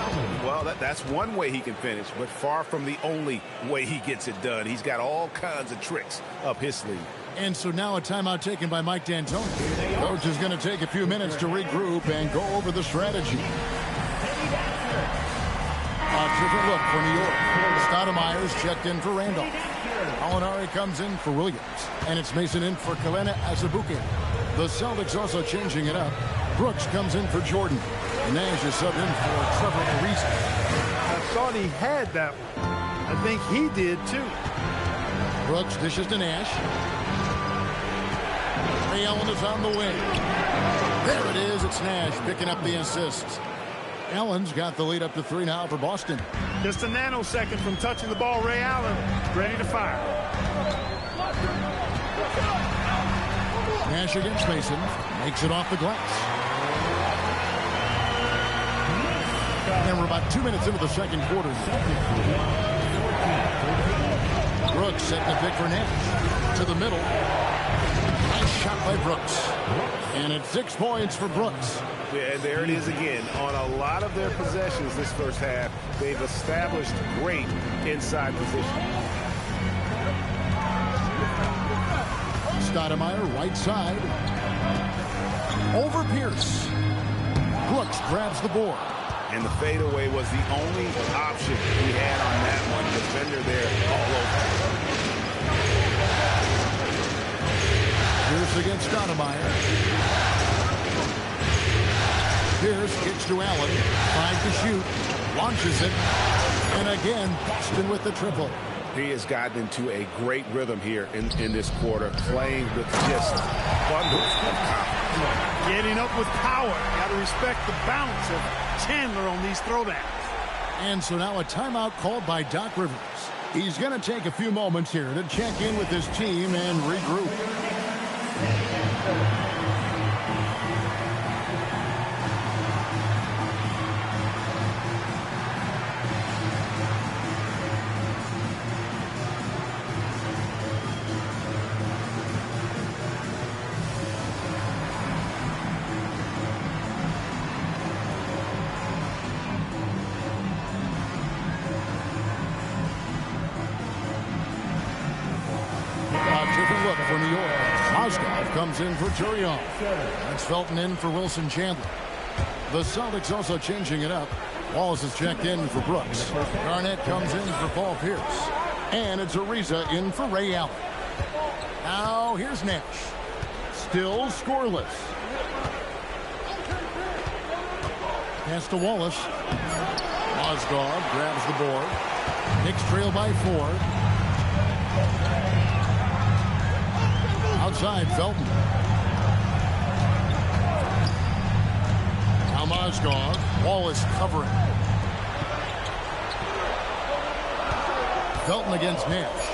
[SPEAKER 5] Well, that's one way he can finish, but far from the only way he gets it done. He's got all kinds of tricks up his sleeve.
[SPEAKER 1] And so now a timeout taken by Mike D'Antoni. Coach is going to take a few minutes to regroup and go over the strategy. A different look for New York. Stoudemire's checked in for Randolph. Alinari comes in for Williams. And it's Mason in for Kalena Azubuike. The Celtics also changing it up. Brooks comes in for Jordan. Nash is subbed in for Trevor Ariza.
[SPEAKER 3] I thought he had that one. I think he did too.
[SPEAKER 1] Brooks dishes to Nash. Ray Allen is on the wing. There it is. It's Nash picking up the assist. Allen's got the lead up to 3 now for Boston.
[SPEAKER 3] Just a nanosecond from touching the ball. Ray Allen ready to fire.
[SPEAKER 1] Nash against Mason. Makes it off the glass. And we're about 2 minutes into the second quarter. Brooks setting the pick for Nash. To the middle. Nice shot by Brooks. And it's 6 points for Brooks.
[SPEAKER 5] Yeah, and there it is again. On a lot of their possessions this first half, they've established great inside position.
[SPEAKER 1] Stoudemire, right side. Over Pierce. Brooks grabs the board.
[SPEAKER 5] And the fadeaway was the only option he had on that one. Defender there all over.
[SPEAKER 1] Pierce against Stoudemire. Pierce kicks to Allen. 5 to shoot. Launches it. And again, Boston with the triple.
[SPEAKER 5] He has gotten into a great rhythm here in this quarter, playing with just bundles of confidence.
[SPEAKER 3] Getting up with power. Got to respect the bounce of Chandler on these throwdowns.
[SPEAKER 1] And so now a timeout called by Doc Rivers. He's going to take a few moments here to check in with his team and regroup. For New York, Mozgov comes in for Turioff. That's Felton in for Wilson Chandler. The Celtics also changing it up. Wallace is checked in for Brooks. Garnett comes in for Paul Pierce. And it's Ariza in for Ray Allen. Now here's Nash. Still scoreless. Pass to Wallace. Mozgov grabs the board. Knicks trail by 4. Outside, Felton. Now Mozgov. Wallace covering. Felton against Nash.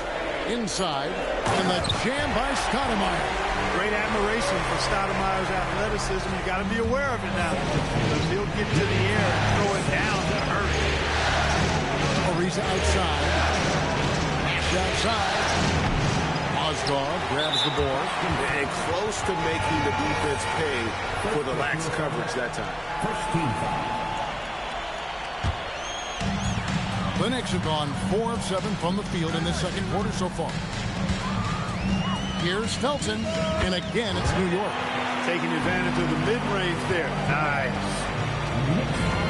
[SPEAKER 1] Inside. And the jam by Stoudemire.
[SPEAKER 3] Great admiration for Stoudemire's athleticism. You got to be aware of it now. Because he'll get to the air and throw it down to hurt.
[SPEAKER 1] Ariza outside. Nash outside. Mozgov grabs the board.
[SPEAKER 2] And close to making the defense pay for the lax coverage that time.
[SPEAKER 4] First team foul.
[SPEAKER 1] The Knicks have gone 4 of 7 from the field in this second quarter so far. Here's Felton, and again it's New York.
[SPEAKER 3] Taking advantage of the mid-range there. Nice.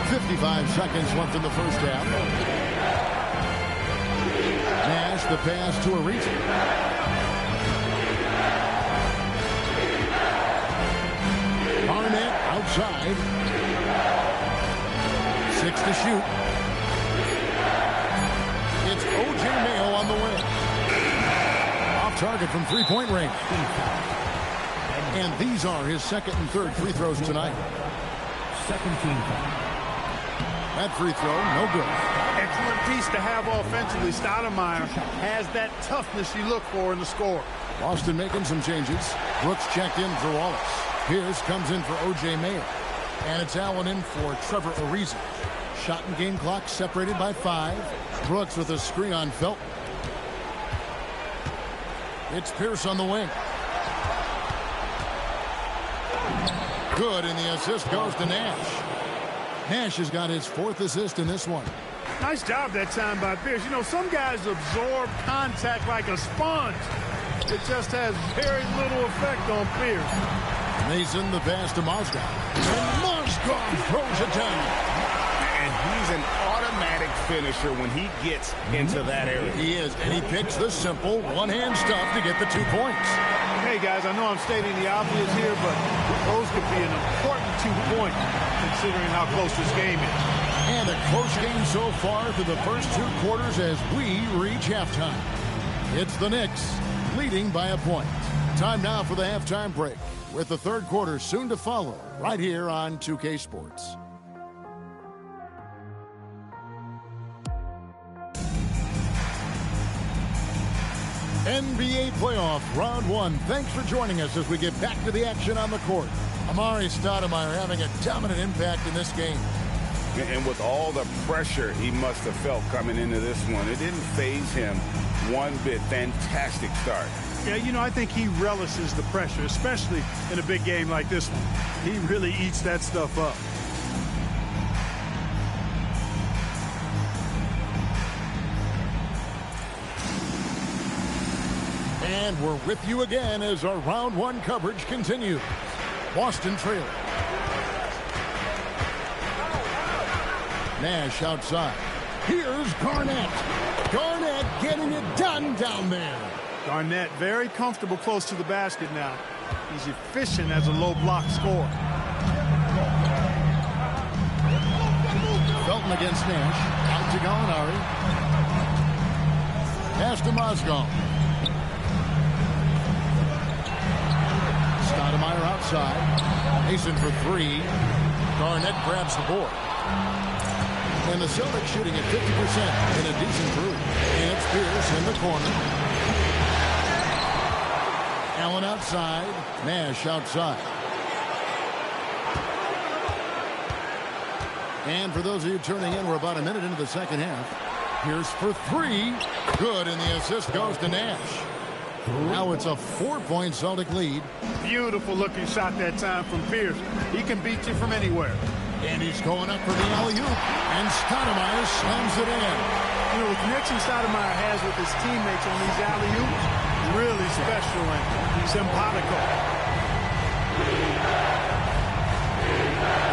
[SPEAKER 1] 55 seconds left in the first half. Nash, the pass to Ariza. Barnett outside. 6 to shoot. It's O.J. Mayo on the wing. Off target from three-point range. And these are his second and third free throws tonight.
[SPEAKER 4] Second team foul.
[SPEAKER 1] That free throw, no good.
[SPEAKER 3] Excellent piece to have offensively. Stoudemire has that toughness you look for in the score.
[SPEAKER 1] Boston making some changes. Brooks checked in for Wallace. Pierce comes in for O.J. Mayo. And it's Allen in for Trevor Ariza. Shot and game clock separated by 5. Brooks with a screen on Felton. It's Pierce on the wing. Good, and the assist goes to Nash. Nash has got his 4th assist in this one.
[SPEAKER 3] Nice job that time by Pierce. You know, some guys absorb contact like a sponge. It just has very little effect on Pierce.
[SPEAKER 1] Mason, the pass to Mozgov. And Mozgov throws it down.
[SPEAKER 5] And he's an automatic finisher when he gets into that area.
[SPEAKER 1] He is, and he picks the simple one-hand stuff to get the 2 points.
[SPEAKER 3] Hey, guys, I know I'm stating the obvious here, but those could be an important 2 points considering how close this game is.
[SPEAKER 1] And a close game so far through the first 2 quarters as we reach halftime. It's the Knicks leading by a point. Time now for the halftime break, with the third quarter soon to follow right here on 2K Sports. NBA playoff round 1. Thanks for joining us as we get back to the action on the court. Amari Stoudemire having a dominant impact in this game.
[SPEAKER 5] And with all the pressure he must have felt coming into this one, it didn't faze him one bit. Fantastic start.
[SPEAKER 3] Yeah, you know, I think he relishes the pressure, especially in a big game like this one. He really eats that stuff up.
[SPEAKER 1] And we're with you again as our round 1 coverage continues. Boston trailing. Nash outside. Here's Garnett. Garnett getting it done down there.
[SPEAKER 3] Garnett very comfortable close to the basket now. He's efficient as a low block scorer.
[SPEAKER 1] Felton against Nash. Out to Gallinari. Pass to Mozgov. Stoudemire outside. Mason for 3. Garnett grabs the board. And the Celtics shooting at 50% in a decent group. And it's Pierce in the corner. Allen outside. Nash outside. And for those of you turning in, we're about a minute into the second half. Pierce for 3. Good, and the assist goes to Nash. Now it's a 4-point Celtic lead.
[SPEAKER 3] Beautiful looking shot that time from Pierce. He can beat you from anywhere.
[SPEAKER 1] And he's going up for the alley-oop. And Stoudemire slams it in.
[SPEAKER 3] You know, the connection Stoudemire has with his teammates on these alley-oops, really special and simpatico.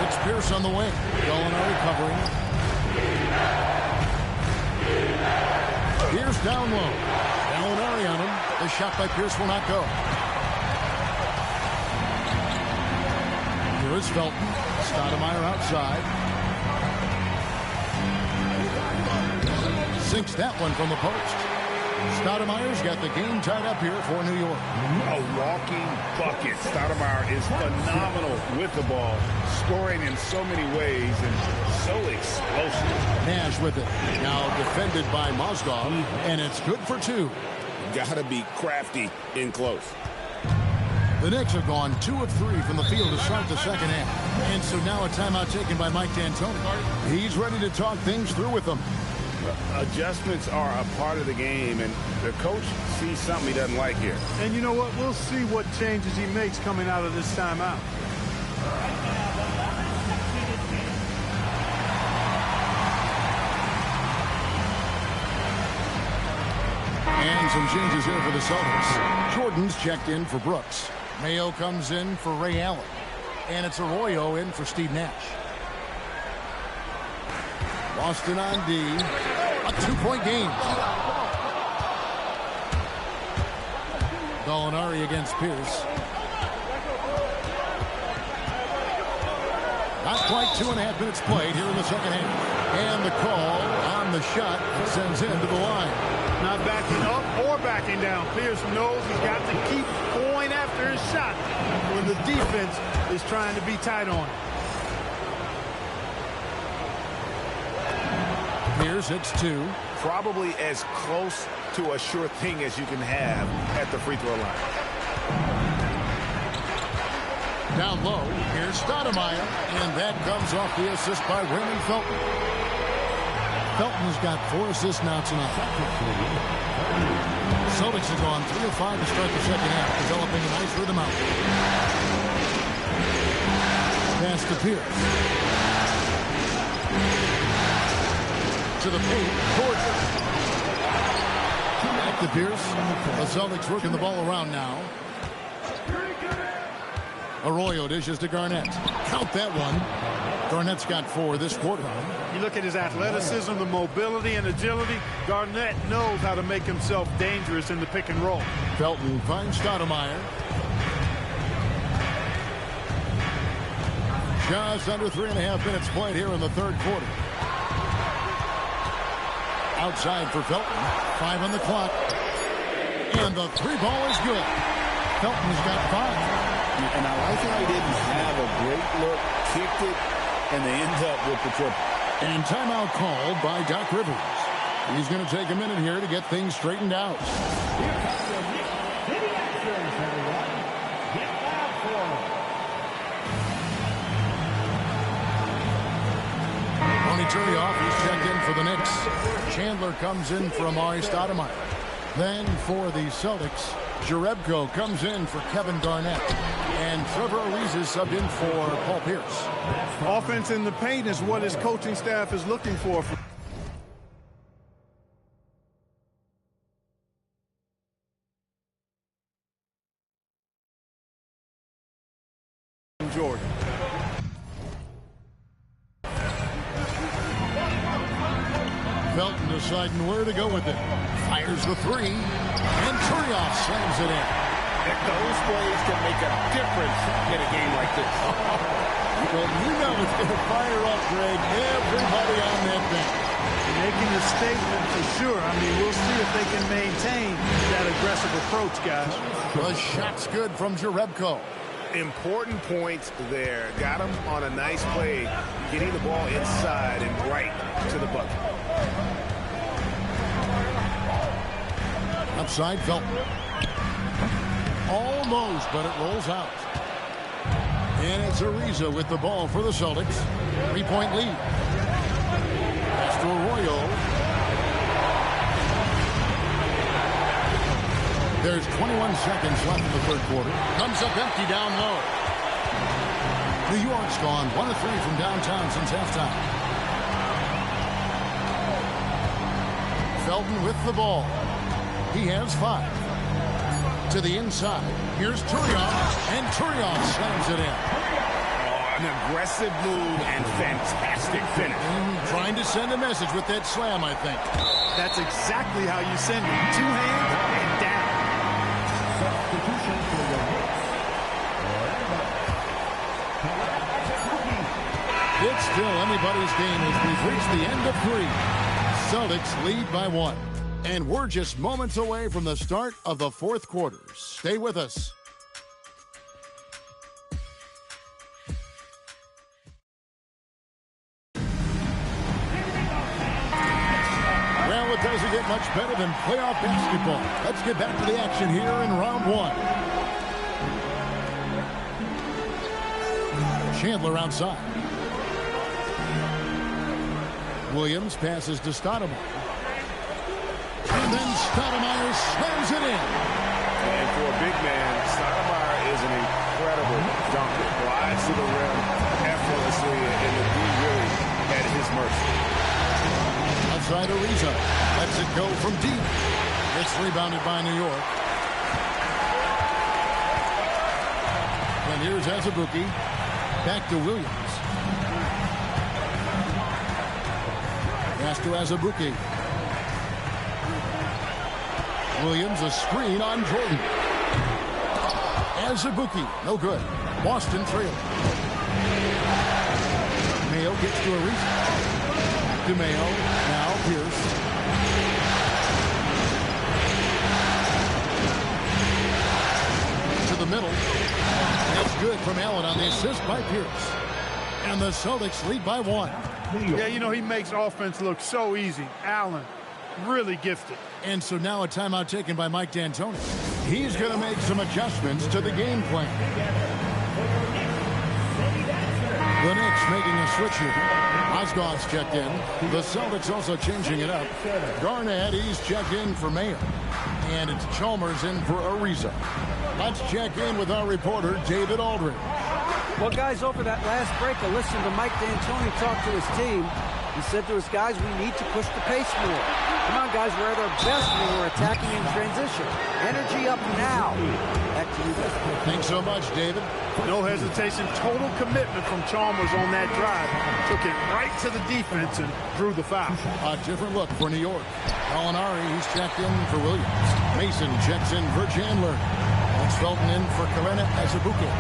[SPEAKER 1] It's Pierce on the wing. Gallinari covering. Pierce down low. Gallinari on him. The shot by Pierce will not go. Here is Felton. Stoudemire outside. Sinks that one from the post. Stoudemire's got the game tied up here for New York.
[SPEAKER 5] A walking bucket. Stoudemire is phenomenal with the ball, scoring in so many ways and so explosive.
[SPEAKER 1] Nash with it. Now defended by Mozgov, and it's good for 2.
[SPEAKER 2] Gotta be crafty in close.
[SPEAKER 1] The Knicks have gone 2 of 3 from the field to start the second half. And so now a timeout taken by Mike D'Antoni. He's ready to talk things through with them.
[SPEAKER 5] Adjustments are a part of the game, and the coach sees something he doesn't like here.
[SPEAKER 3] And you know what? We'll see what changes he makes coming out of this timeout.
[SPEAKER 1] And some changes here for the Celtics. Jordan's checked in for Brooks. Mayo comes in for Ray Allen. And it's Arroyo in for Steve Nash. Boston on D. A 2-point game. Gallinari against Pierce. Not quite 2.5 minutes played here in the second half. And the call on the shot sends him to the line.
[SPEAKER 3] Not backing up or backing down. Pierce knows he's got to keep going after his shot when the defense is trying to be tight on him.
[SPEAKER 1] Pierce hits 2.
[SPEAKER 5] Probably as close to a sure thing as you can have at the free throw line.
[SPEAKER 1] Down low, here's Stoudemire, and that comes off the assist by Raymond Felton. Felton's got 4 assists now tonight. Celtics have gone 3 of 5 to start the second half, developing a nice rhythm out. Pass to Pierce. To the paint, Gordon. Back to Pierce. The Celtics working the ball around now. Arroyo dishes to Garnett. Count that one. Garnett's got 4 this quarter.
[SPEAKER 3] You look at his athleticism, the mobility and agility. Garnett knows how to make himself dangerous in the pick and roll.
[SPEAKER 1] Felton finds Stoudemire. Just under 3.5 minutes played here in the third quarter. Outside for Felton. 5 on the clock. And the 3 ball is good. Felton's got 5.
[SPEAKER 2] And I like how he didn't have a great look, kicked it, and they end up with the triple.
[SPEAKER 1] And timeout called by Doc Rivers. He's going to take a minute here to get things straightened out.
[SPEAKER 4] Here comes the Knicks to the action, everyone. Get loud for him.
[SPEAKER 1] Tony Turioff, he's checked in for the Knicks. Chandler comes in for Amari Stoudemire. Then for the Celtics, Jerebko comes in for Kevin Garnett. And Trevor Ariza is subbed in for Paul Pierce.
[SPEAKER 3] Offense in the paint is what his coaching staff is looking for. Jordan.
[SPEAKER 1] Felton deciding where to go with it. Fires the 3. And Turioff slams it in.
[SPEAKER 5] Those plays can make a difference in a game like this.
[SPEAKER 1] Well, you know it's going to fire up, Greg. Everybody on that bench.
[SPEAKER 3] Making a statement for sure. I mean, we'll see if they can maintain that aggressive approach, guys.
[SPEAKER 1] The shot's good from Jerebko.
[SPEAKER 5] Important points there. Got him on a nice play, getting the ball inside and right to the bucket.
[SPEAKER 1] Upside Felton. Almost, but it rolls out. And it's Ariza with the ball for the Celtics. 3-point lead. Pass to Arroyo. There's 21 seconds left in the third quarter. Comes up empty down low. New York's gone 1 of 3 from downtown since halftime. Felton with the ball. He has 5. To the inside. Here's Turioff, and Turioff slams it in.
[SPEAKER 5] An aggressive move and fantastic finish.
[SPEAKER 1] Trying to send a message with that slam, I think.
[SPEAKER 3] That's exactly how you send it. 2 hands and down.
[SPEAKER 4] Substitution for the Knicks.
[SPEAKER 1] It's still anybody's game as we've reached the end of 3. Celtics lead by 1. And we're just moments away from the start of the fourth quarter. Stay with us. Well, it doesn't get much better than playoff basketball. Let's get back to the action here in round one. Chandler outside. Williams passes to Stoudemire. And then Stoudemire slams it in.
[SPEAKER 5] And for a big man, Stoudemire is an incredible dunker. Glides to the rim effortlessly, and the D really at his mercy.
[SPEAKER 1] Outside Ariza. Lets it go from deep. It's rebounded by New York. And here's Azubuike. Back to Williams. Pass to Azubuike. Williams, a screen on Jordan. Azubuike, no good. Boston trailing. Mayo gets to Ariza. To Mayo, now Pierce. To the middle. That's good from Allen on the assist by Pierce. And the Celtics lead by 1.
[SPEAKER 3] Yeah, you know, he makes offense look so easy. Allen, really gifted.
[SPEAKER 1] And so now a timeout taken by Mike D'Antoni. He's going to make some adjustments to the game plan. The Knicks making a switch here. Osgoff's checked in. The Celtics also changing it up. Garnett, he's checked in for Mayo. And it's Chalmers in for Ariza. Let's check in with our reporter, David Aldridge.
[SPEAKER 6] Well, guys, over that last break, I listened to Mike D'Antoni talk to his team. He said to his guys, we need to push the pace more. Come on, guys, we're at our best when we're attacking in transition. Energy up now. Back to you, guys.
[SPEAKER 1] Thanks so much, David.
[SPEAKER 3] No hesitation, total commitment from Chalmers on that drive. Took it right to the defense and drew the foul.
[SPEAKER 1] A different look for New York. Gallinari, he's checked in for Williams. Mason checks in for Chandler. That's Felton in for Karena Azubuike.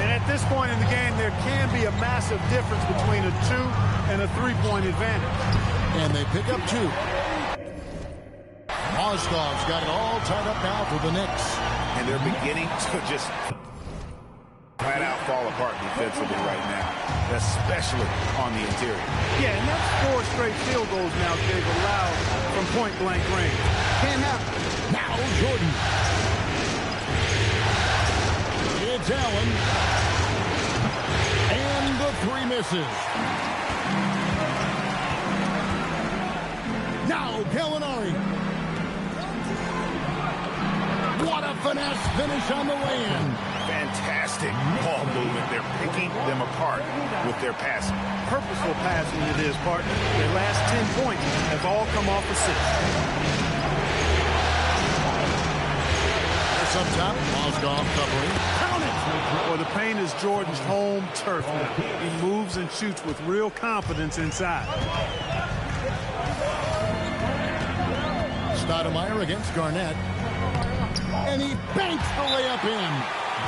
[SPEAKER 3] And at this point in the game, there can be a massive difference between a 2 and a 3-point advantage.
[SPEAKER 1] And they pick up 2. Osgoff's got it all tied up now for the Knicks.
[SPEAKER 5] And they're beginning to just flat out fall apart defensively right now, especially on the interior. Yeah,
[SPEAKER 3] and that's 4 straight field goals now they've allowed from point-blank range. Can't happen.
[SPEAKER 1] Now Jordan. It's Allen. And the 3 misses. Now Gallinari. What a finesse finish on the way-in.
[SPEAKER 5] Fantastic ball movement. They're picking them apart with their passing.
[SPEAKER 3] Purposeful passing it is, partner. Their last 10 points have all come off assists.
[SPEAKER 1] Up top, Osgoff covering. Count it!
[SPEAKER 3] Well, the paint is Jordan's home turf now. He moves and shoots with real confidence inside.
[SPEAKER 1] Stoudemire against Garnett. And he banks the layup in.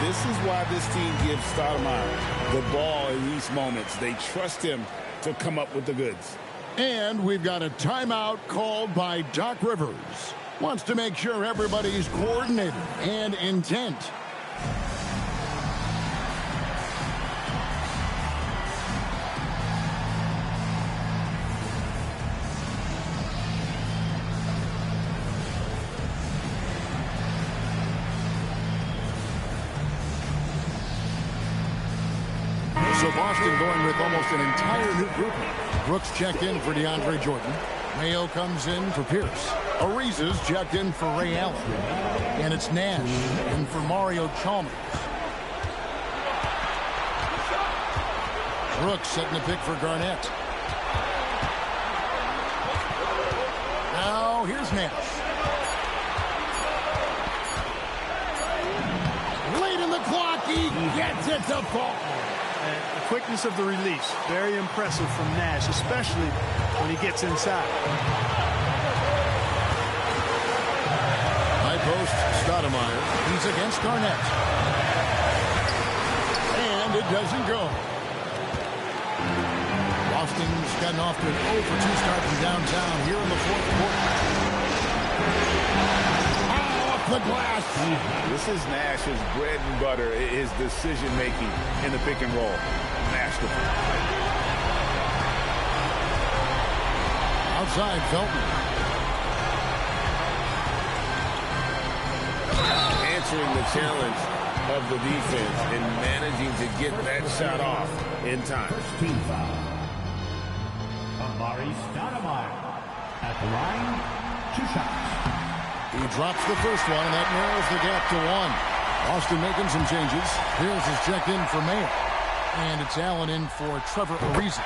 [SPEAKER 2] This is why this team gives Stoudemire the ball in these moments. They trust him to come up with the goods.
[SPEAKER 1] And we've got a timeout called by Doc Rivers. Wants to make sure everybody's coordinated and intent. So Boston going with almost an entire new group. Brooks checked in for DeAndre Jordan. Mayo comes in for Pierce. Ariza's checked in for Ray Allen. And it's Nash in for Mario Chalmers. Brooks setting the pick for Garnett. Now here's Nash. Late in the clock, he gets it to fall.
[SPEAKER 3] The quickness of the release, very impressive from Nash, especially when he gets inside.
[SPEAKER 1] High post, Stoudemire. He's against Garnett. And it doesn't go. Boston's gotten off to an 0 for 2 start from downtown here in the fourth quarter. Off the glass.
[SPEAKER 5] This is Nash's bread and butter, his decision-making in the pick and roll. Masterful.
[SPEAKER 1] Outside, Felton.
[SPEAKER 5] Answering the challenge of the defense and managing to get that shot off in time.
[SPEAKER 4] First team foul. Amari Stoudemire at the line, 2 shots.
[SPEAKER 1] He drops the first one, and that narrows the gap to 1. Austin making some changes. Hills is checked in for Mayer. And it's Allen in for Trevor Ariza.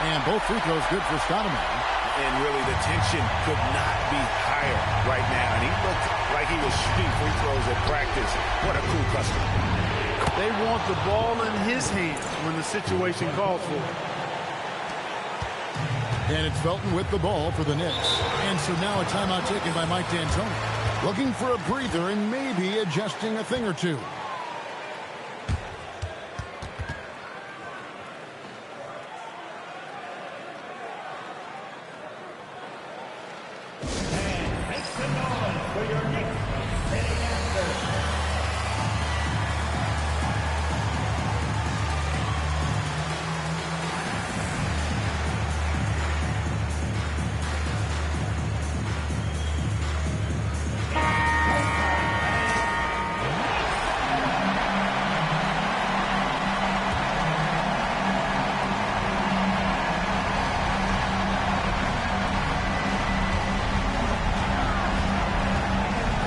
[SPEAKER 1] And both free throws good for Stoudemire.
[SPEAKER 5] And really, the tension could not be higher right now. And he looked like he was shooting free throws at practice. What a cool customer.
[SPEAKER 3] They want the ball in his hands when the situation calls for it.
[SPEAKER 1] And it's Felton with the ball for the Knicks. And so now a timeout taken by Mike D'Antoni. Looking for a breather and maybe adjusting a thing or two.
[SPEAKER 4] And make some noise for your Knicks sitting after.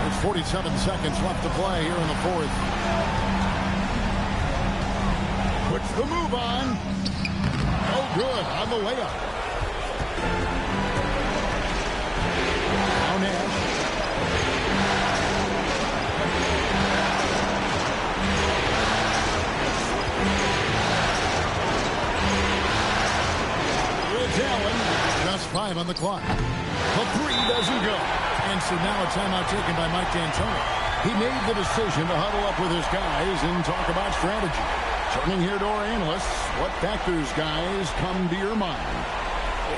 [SPEAKER 1] There's 47 seconds left to play here in the fourth. Puts the move on. Oh, good on the layup. Now Nash. It's Allen. Just 5 on the clock. The 3 doesn't go. And so now a timeout taken by Mike D'Antoni. He made the decision to huddle up with his guys and talk about strategy. Turning here to our analysts, what factors, guys, come to your mind?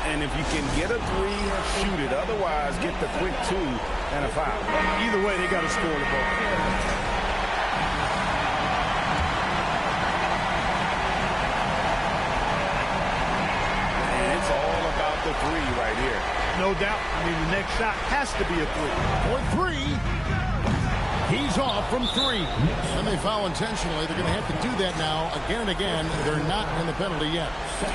[SPEAKER 5] And if you can get a 3, shoot it. Otherwise, get the quick 2 and a foul.
[SPEAKER 3] Either way, they got to score the ball.
[SPEAKER 5] And it's all about the 3 right here.
[SPEAKER 3] No doubt. I mean, the next shot has to be a 3.
[SPEAKER 1] For 3. He's off from 3. And they foul intentionally. They're going to have to do that now again and again. They're not in the penalty yet.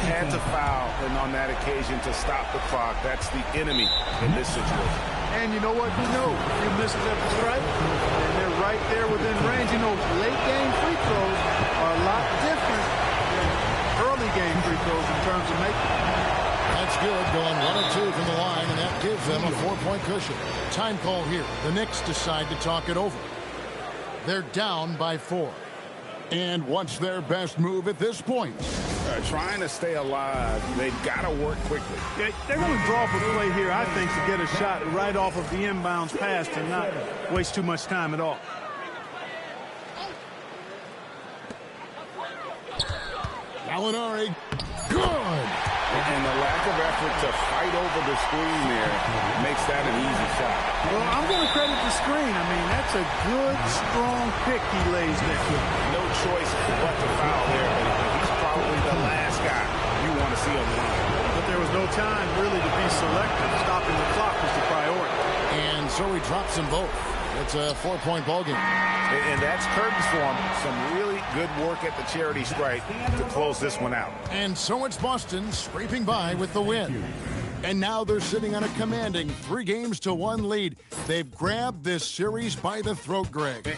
[SPEAKER 5] Had to foul, and on that occasion to stop the clock. That's the enemy in this situation.
[SPEAKER 3] And you know what? You know, if you miss that strike, and they're right there within range. You know, late game free throws are a lot different than early game free throws in terms of making.
[SPEAKER 1] That's good, going 1 of 2 from the line, and that gives them a 4-point cushion. Time call here. The Knicks decide to talk it over. They're down by 4. And what's their best move at this point?
[SPEAKER 5] Trying to stay alive. They've got to work quickly.
[SPEAKER 3] They're going to draw up a play here, I think, to get a shot right off of the inbounds pass and not waste too much time at all.
[SPEAKER 1] Gallinari, good!
[SPEAKER 5] And the lack of effort to fight over the screen there makes that an easy shot.
[SPEAKER 3] Well, I'm going to credit the screen. I mean, that's a good, strong pick he lays there.
[SPEAKER 5] No choice but to foul there, but he's probably the last guy you want to see on the line.
[SPEAKER 3] But there was no time really to be selective. Stopping the clock was the priority.
[SPEAKER 1] And so he drops them both. It's a 4-point ball game.
[SPEAKER 5] And that's curtains for him. Some really good work at the charity stripe to close this one out.
[SPEAKER 1] And so it's Boston scraping by with the win. And now they're sitting on a commanding 3-1 lead. They've grabbed this series by the throat, Greg.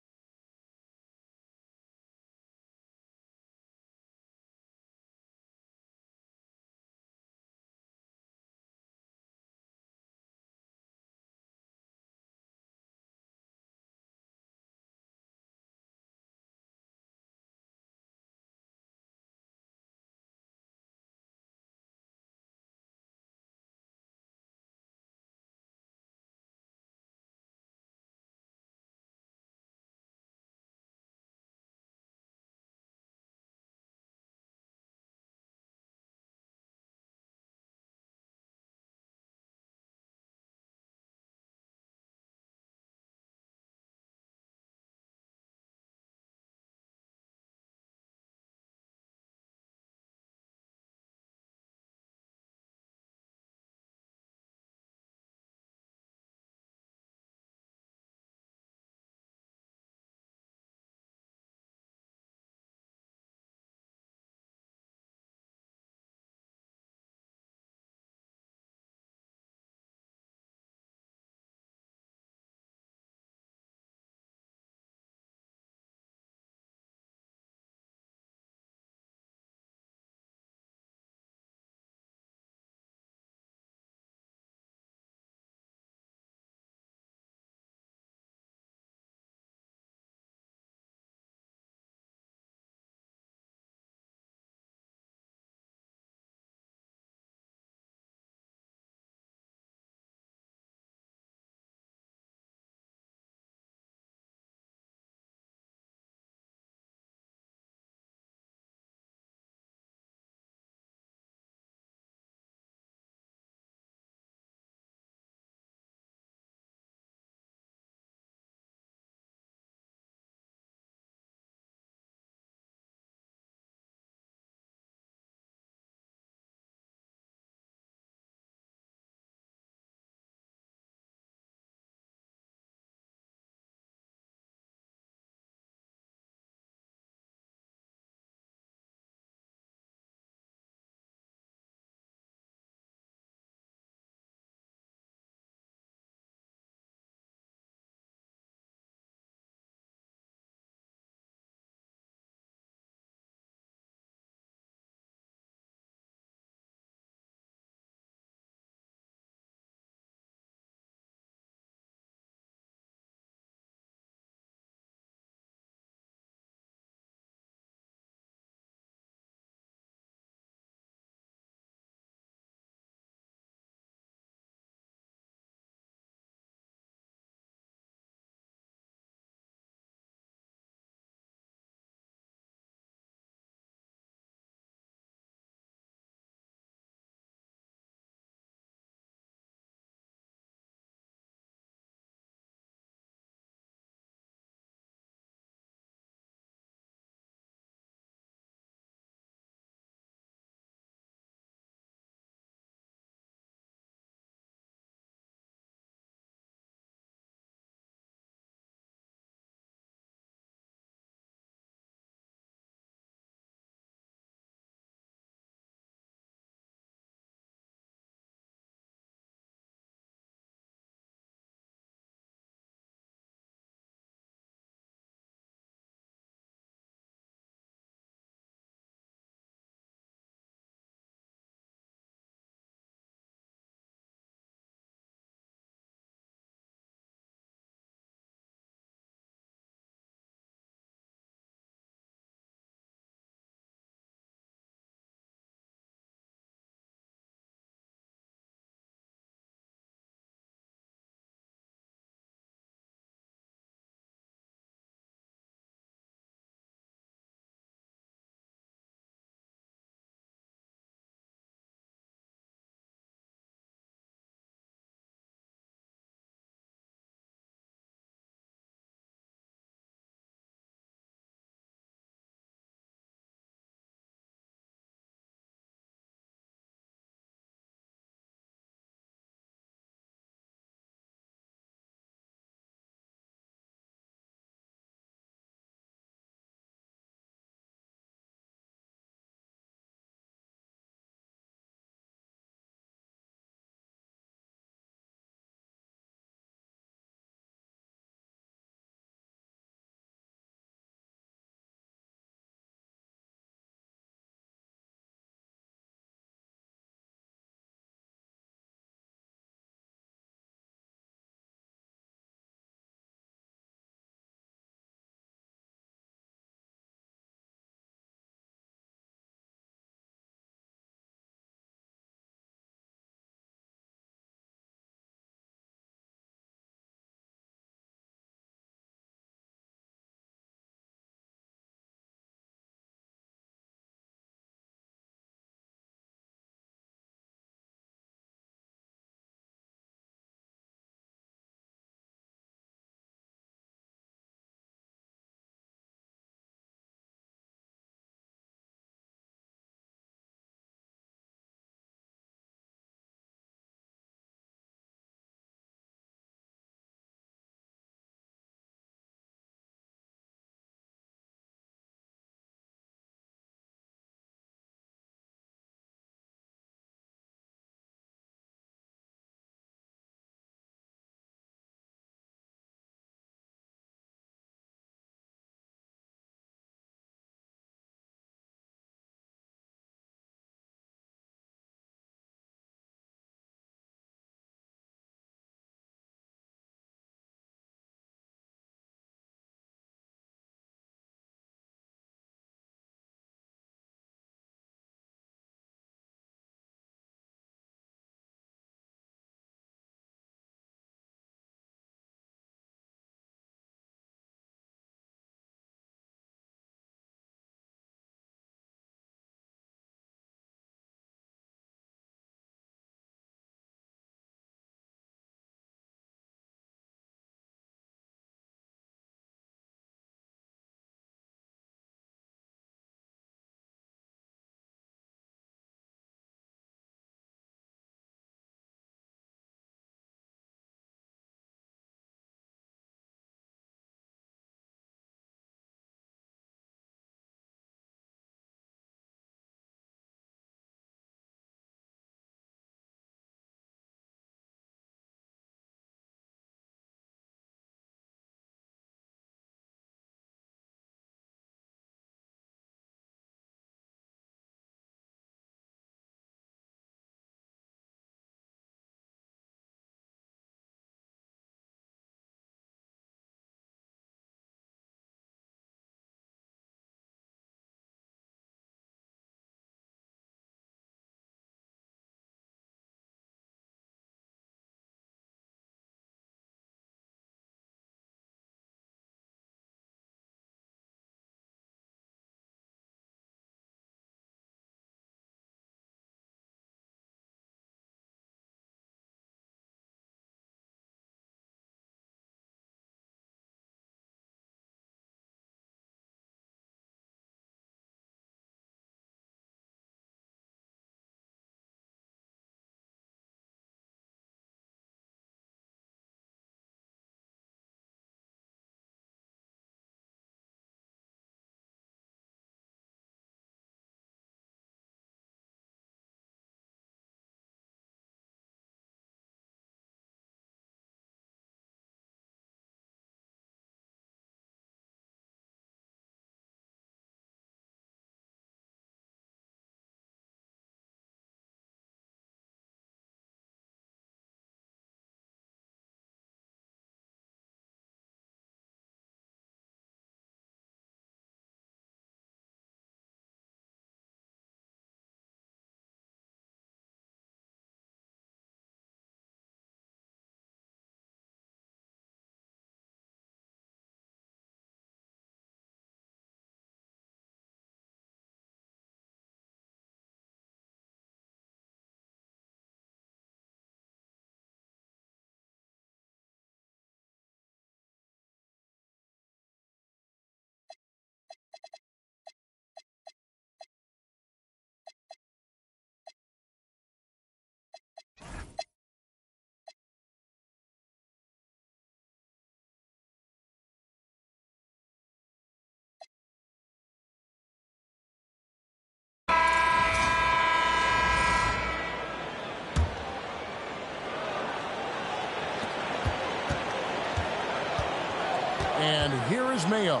[SPEAKER 1] And here is Mayo.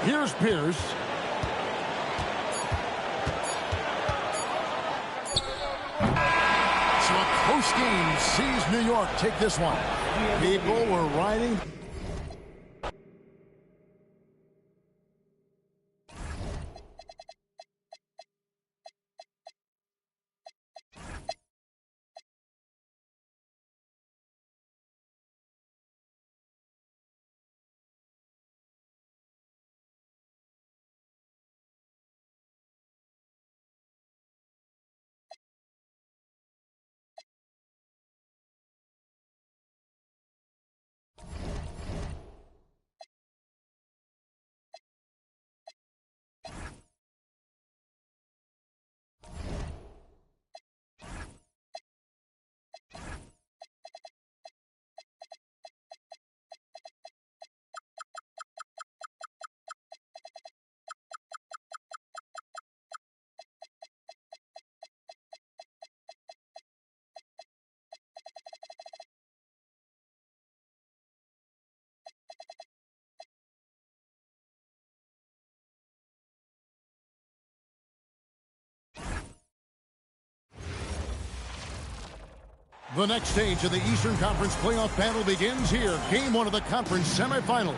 [SPEAKER 1] Here's Pierce. So a close game sees New York take this one. People were riding. The next stage of the Eastern Conference playoff battle begins here. Game 1 of the conference semifinal.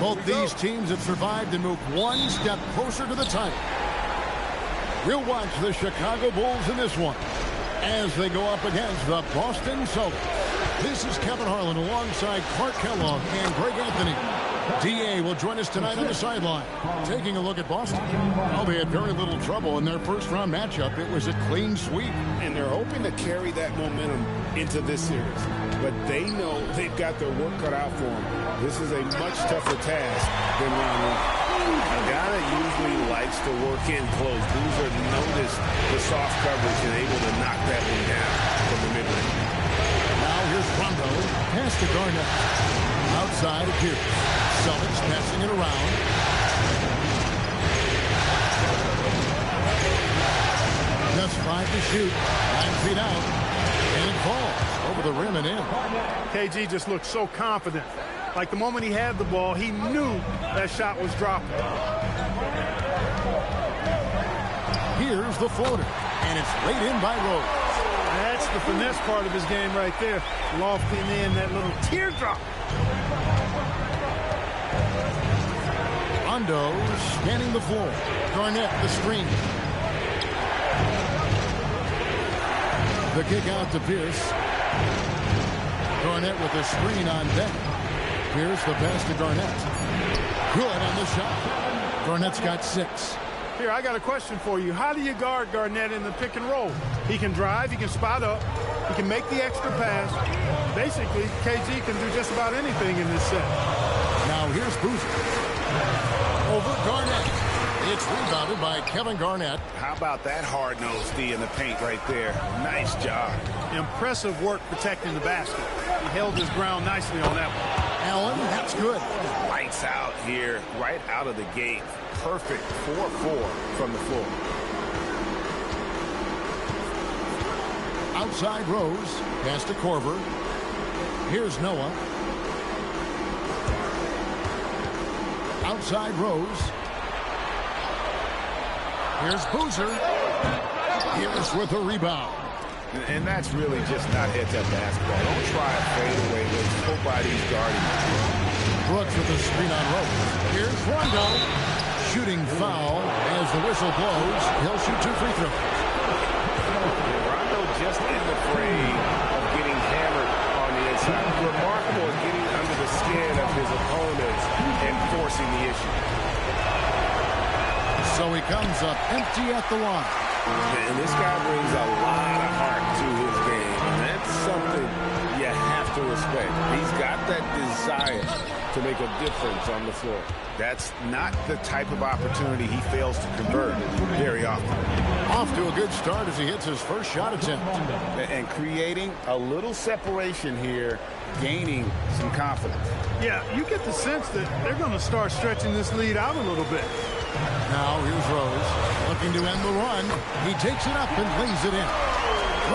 [SPEAKER 1] Both these teams have survived and moved one step closer to the title. We'll watch the Chicago Bulls in this one as they go up against the Boston Celtics. This is Kevin Harlan alongside Clark Kellogg and Greg Anthony. D.A. will join us tonight on the sideline. Taking a look at Boston. Well, they had very little trouble in their first-round matchup. It was a clean sweep.
[SPEAKER 2] And they're hoping to carry that momentum into this series. But they know they've got their work cut out for them. This is a much tougher task than round one. A guy that usually likes to work in close. Boozer noticed the soft coverage and able to knock that one down from the mid-range.
[SPEAKER 1] Now here's Rondo. Pass to Garnett. Outside of Pierce. Celtics passing it around. Just 5 to shoot. 9 feet out. And it falls over the rim and in.
[SPEAKER 3] KG just looked so confident. Like the moment he had the ball, he knew that shot was dropping.
[SPEAKER 1] Here's the floater. And it's laid in by Rose.
[SPEAKER 3] That's the finesse part of his game right there. Lofting in that little teardrop.
[SPEAKER 1] Rondo scanning the floor. Garnett the screen. The kick out to Pierce. Garnett with the screen on deck. Pierce the pass to Garnett. Good on the shot. Garnett's got 6.
[SPEAKER 3] Here, I got a question for you. How do you guard Garnett in the pick and roll? He can drive, he can spot up, he can make the extra pass. Basically, KG can do just about anything in this set.
[SPEAKER 1] Now here's Boozer. Over Garnett. It's rebounded by Kevin Garnett.
[SPEAKER 2] How about that hard-nosed D in the paint right there? Nice job.
[SPEAKER 3] Impressive work protecting the basket. He held his ground nicely on that one.
[SPEAKER 1] Allen, that's good.
[SPEAKER 2] Lights out here, right out of the gate. Perfect 4-4 from the floor.
[SPEAKER 1] Outside Rose. Pass to Korver. Here's Noah. Outside Rose. Here's Boozer. Pierce with a rebound.
[SPEAKER 2] And that's really just not heads-up basketball. Don't try a fadeaway when nobody's guarding.
[SPEAKER 1] Brooks with a screen on Rose. Here's Rondo. Shooting foul as the whistle blows. He'll shoot 2 free throws.
[SPEAKER 2] Rondo just isn't afraid of getting hammered on the inside. Remarkable at getting under the skin of his opponents and forcing the issue.
[SPEAKER 1] So he comes up empty at the line.
[SPEAKER 2] And this guy brings a lot of heart to his game. And that's something you have to respect. He's got that desire to make a difference on the floor. That's not the type of opportunity he fails to convert very often.
[SPEAKER 1] Off to a good start as he hits his first shot attempt.
[SPEAKER 2] And creating a little separation here, gaining some confidence.
[SPEAKER 3] Yeah, you get the sense that they're going to start stretching this lead out a little bit.
[SPEAKER 1] Now here's Rose looking to end the run. He takes it up and lays it in.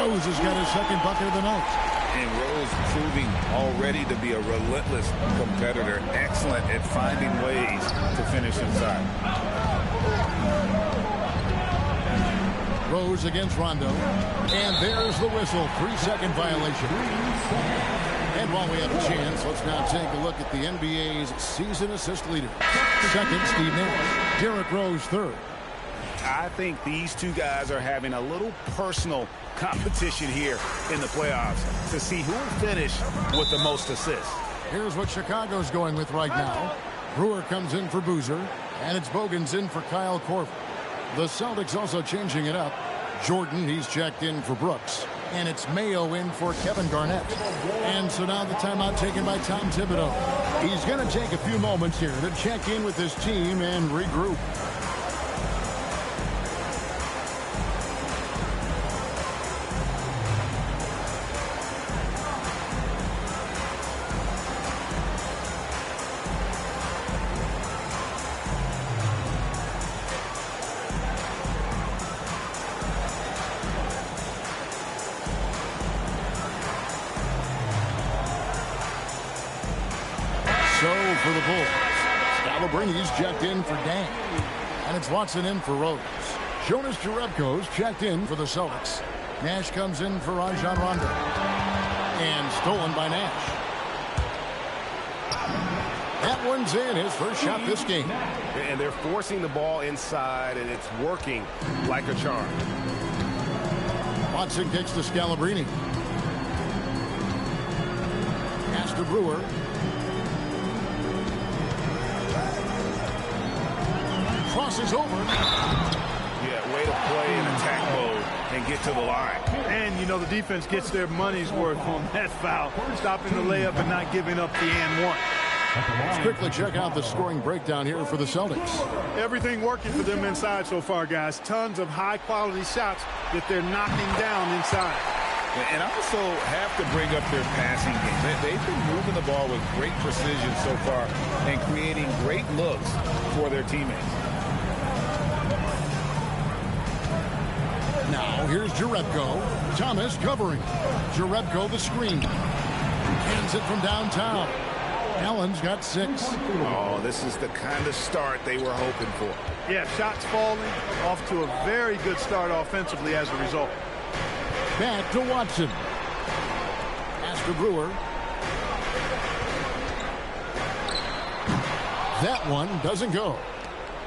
[SPEAKER 1] Rose has got his second bucket of the night.
[SPEAKER 2] And Rose proving already to be a relentless competitor. Excellent at finding ways to finish inside.
[SPEAKER 1] Rose against Rondo. And there's the whistle. 3-second violation. And while we have a chance, let's now take a look at the NBA's season assist leader. Second, Steve Nash. Derrick Rose, third.
[SPEAKER 2] I think these two guys are having a little personal competition here in the playoffs to see who will finish with the most assists.
[SPEAKER 1] Here's what Chicago's going with right now. Brewer comes in for Boozer, and it's Bogans in for Kyle Korver. The Celtics also changing it up. Jordan, he's checked in for Brooks. And it's Mayo in for Kevin Garnett. And so now the timeout taken by Tom Thibodeau. He's going to take a few moments here to check in with his team and regroup. So for the Bulls, Scalabrini's checked in for Dan. And it's Watson in for Rose. Jonas Jerebko's checked in for the Celtics. Nash comes in for Rajon Rondo. And stolen by Nash. That one's in, his first shot this game.
[SPEAKER 2] And they're forcing the ball inside, and it's working like a charm.
[SPEAKER 1] Watson kicks to Scalabrini. Pass to Brewer. Crosses over.
[SPEAKER 2] Yeah, way to play in attack mode and get to the line.
[SPEAKER 3] And, you know, the defense gets their money's worth on that foul. Stopping the layup and not giving up the and one.
[SPEAKER 1] Let's quickly check out the scoring breakdown here for the Celtics.
[SPEAKER 3] Everything working for them inside so far, guys. Tons of high-quality shots that they're knocking down inside.
[SPEAKER 5] And I also have to bring up their passing game. They've been moving the ball with great precision so far and creating great looks for their teammates.
[SPEAKER 1] Now here's Jerebko. Thomas covering. Jerebko the screen. Cans it from downtown. Allen's got 6.
[SPEAKER 2] Oh, this is the kind of start they were hoping for.
[SPEAKER 3] Yeah, shots falling. Off to a very good start offensively as a result.
[SPEAKER 1] Back to Watson. Pass to Brewer. That one doesn't go.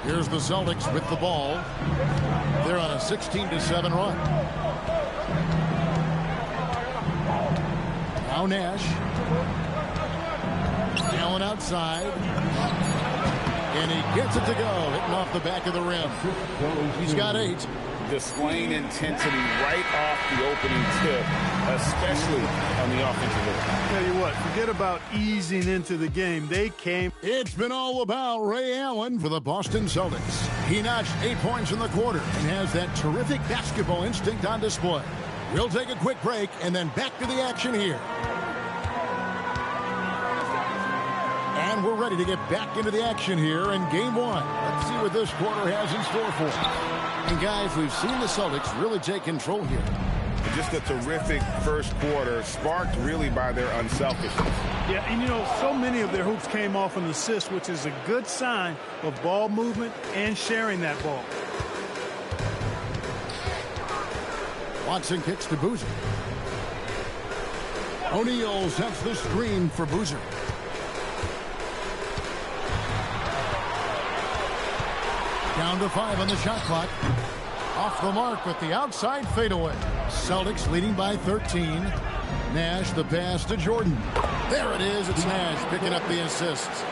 [SPEAKER 1] Here's the Celtics with the ball. They're on a 16-7 run. Now Nash. Allen outside. And he gets it to go. Hitting off the back of the rim. He's got 8.
[SPEAKER 5] Displaying intensity right off the opening tip, especially on the offensive end.
[SPEAKER 3] Tell you what, forget about easing into the game. They came.
[SPEAKER 1] It's been all about Ray Allen for the Boston Celtics. He notched 8 points in the quarter and has that terrific basketball instinct on display. We'll take a quick break and then back to the action here. And we're ready to get back into the action here in Game 1. Let's see what this quarter has in store for us. And guys, we've seen the Celtics really take control here.
[SPEAKER 2] Just a terrific first quarter, sparked really by their unselfishness.
[SPEAKER 3] Yeah, and you know, so many of their hoops came off an assist, which is a good sign of ball movement and sharing that ball.
[SPEAKER 1] Watson kicks to Boozer. O'Neal sets the screen for Boozer. Down to 5 on the shot clock. Off the mark with the outside fadeaway. Celtics leading by 13. Nash the pass to Jordan. There it is. It's Nash picking up the assists.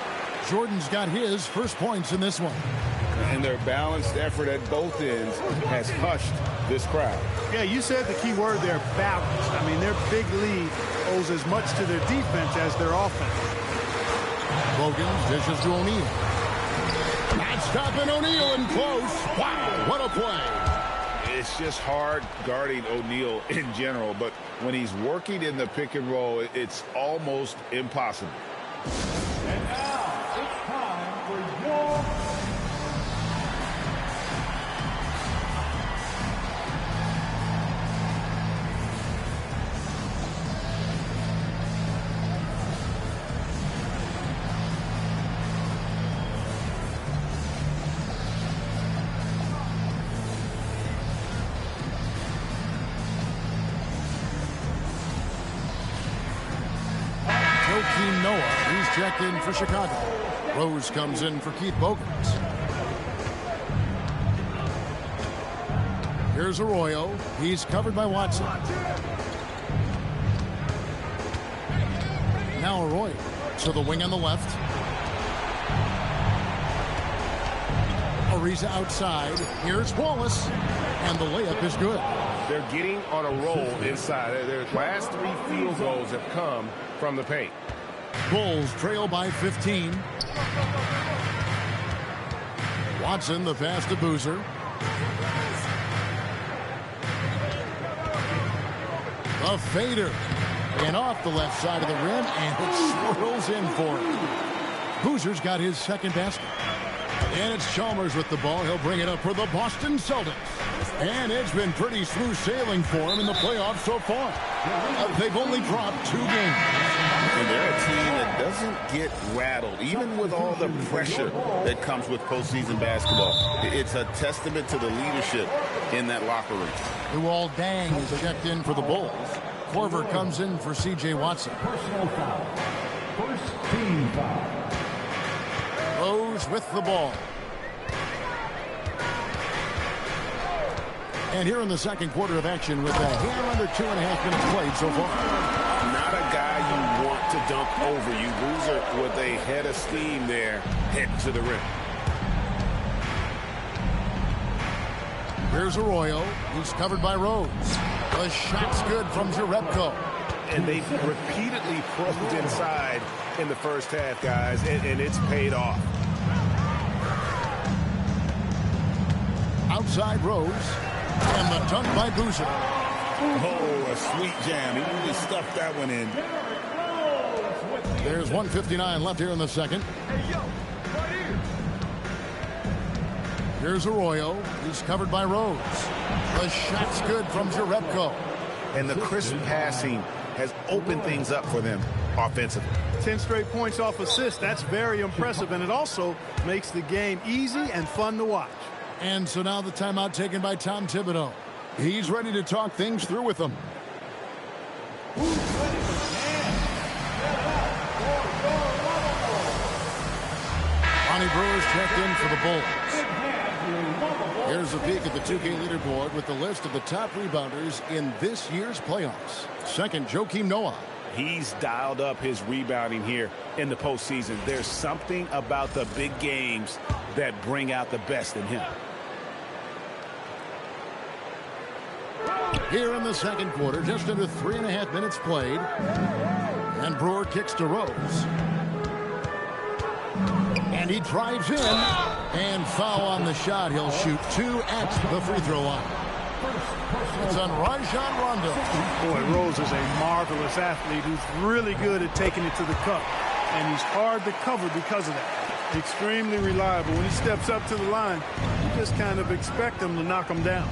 [SPEAKER 1] Jordan's got his first points in this one.
[SPEAKER 5] And their balanced effort at both ends has hushed this crowd.
[SPEAKER 3] Yeah, you said the key word there, balanced. I mean, their big lead owes as much to their defense as their offense.
[SPEAKER 1] Bogans dishes to O'Neal. Not stopping O'Neal in close. Wow, what a play.
[SPEAKER 2] It's just hard guarding O'Neal in general, but when he's working in the pick and roll, it's almost impossible.
[SPEAKER 4] And now it's time for your
[SPEAKER 1] Noah, he's checked in for Chicago. Rose comes in for Keith Bogans. Here's Arroyo. He's covered by Watson. Now Arroyo to the wing on the left. Ariza outside. Here's Wallace. And the layup is good.
[SPEAKER 2] They're getting on a roll inside. Their last 3 field goals have come from the paint.
[SPEAKER 1] Bulls trail by 15. Watson the pass to Boozer. A fader. And off the left side of the rim, and it swirls in for him. Boozer's got his second basket. And it's Chalmers with the ball. He'll bring it up for the Boston Celtics. And it's been pretty smooth sailing for him in the playoffs so far. They've only dropped 2 games.
[SPEAKER 2] And they're a team that doesn't get rattled, even with all the pressure that comes with postseason basketball. It's a testament to the leadership in that locker room.
[SPEAKER 1] Luol Deng is checked in for the Bulls. Korver comes in for C.J. Watson.
[SPEAKER 4] personal foul. First team foul.
[SPEAKER 1] Rose with the ball. And here in the second quarter of action with a hair under 2.5 minutes played so far.
[SPEAKER 2] Not a guy you want to dunk over. You Boozer with a head of steam there, heading to the rim.
[SPEAKER 1] Here's Arroyo. He's covered by Rose. The shot's good from Jerebko.
[SPEAKER 2] And they've repeatedly probed inside
[SPEAKER 5] in the first half, guys, and it's paid off.
[SPEAKER 1] Outside Rose. And the dunk by Boozer.
[SPEAKER 2] Oh, a sweet jam. He really stuffed that one in.
[SPEAKER 1] There's 1:59 left here in the second. Here's Arroyo. He's covered by Rose. The shot's good from Jerebko.
[SPEAKER 7] And the crisp passing has opened things up for them offensively.
[SPEAKER 3] 10 straight points off assist. That's very impressive, and it also makes the game easy and fun to watch.
[SPEAKER 1] And so now the timeout taken by Tom Thibodeau. He's ready to talk things through with them. Bonnie Brewer's checked in for the Bulls. Here's a peek at the 2K leaderboard with the list of the top rebounders in this year's playoffs. Second, Joakim Noah.
[SPEAKER 5] He's dialed up his rebounding here in the postseason. There's something about the big games that bring out the best in him.
[SPEAKER 1] Here in the second quarter, just under 3.5 minutes played. And Brewer kicks to Rose. And he drives in. And foul on the shot. He'll shoot 2 at the free throw line. It's on Rajon Rondo.
[SPEAKER 3] Boy, Rose is a marvelous athlete who's really good at taking it to the cup. And he's hard to cover because of that. Extremely reliable. When he steps up to the line, you just kind of expect him to knock him down.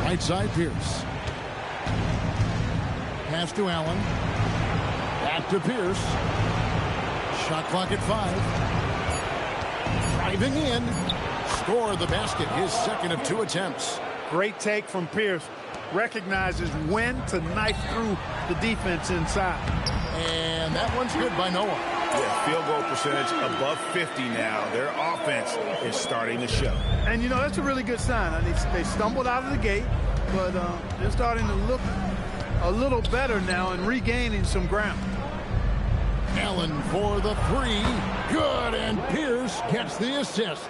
[SPEAKER 1] Right side, Pierce. Pass to Allen. Back to Pierce. Shot clock at 5. Driving in. Score the basket. His second of 2 attempts.
[SPEAKER 3] Great take from Pierce. Recognizes when to knife through the defense inside.
[SPEAKER 1] And that one's good by Noah.
[SPEAKER 7] Yeah, field goal percentage above 50 now. Their offense is starting to show.
[SPEAKER 3] And, you know, that's a really good sign. I mean, they stumbled out of the gate, but they're starting to look a little better now and regaining some ground.
[SPEAKER 1] Allen for the 3. Good, and Pierce gets the assist.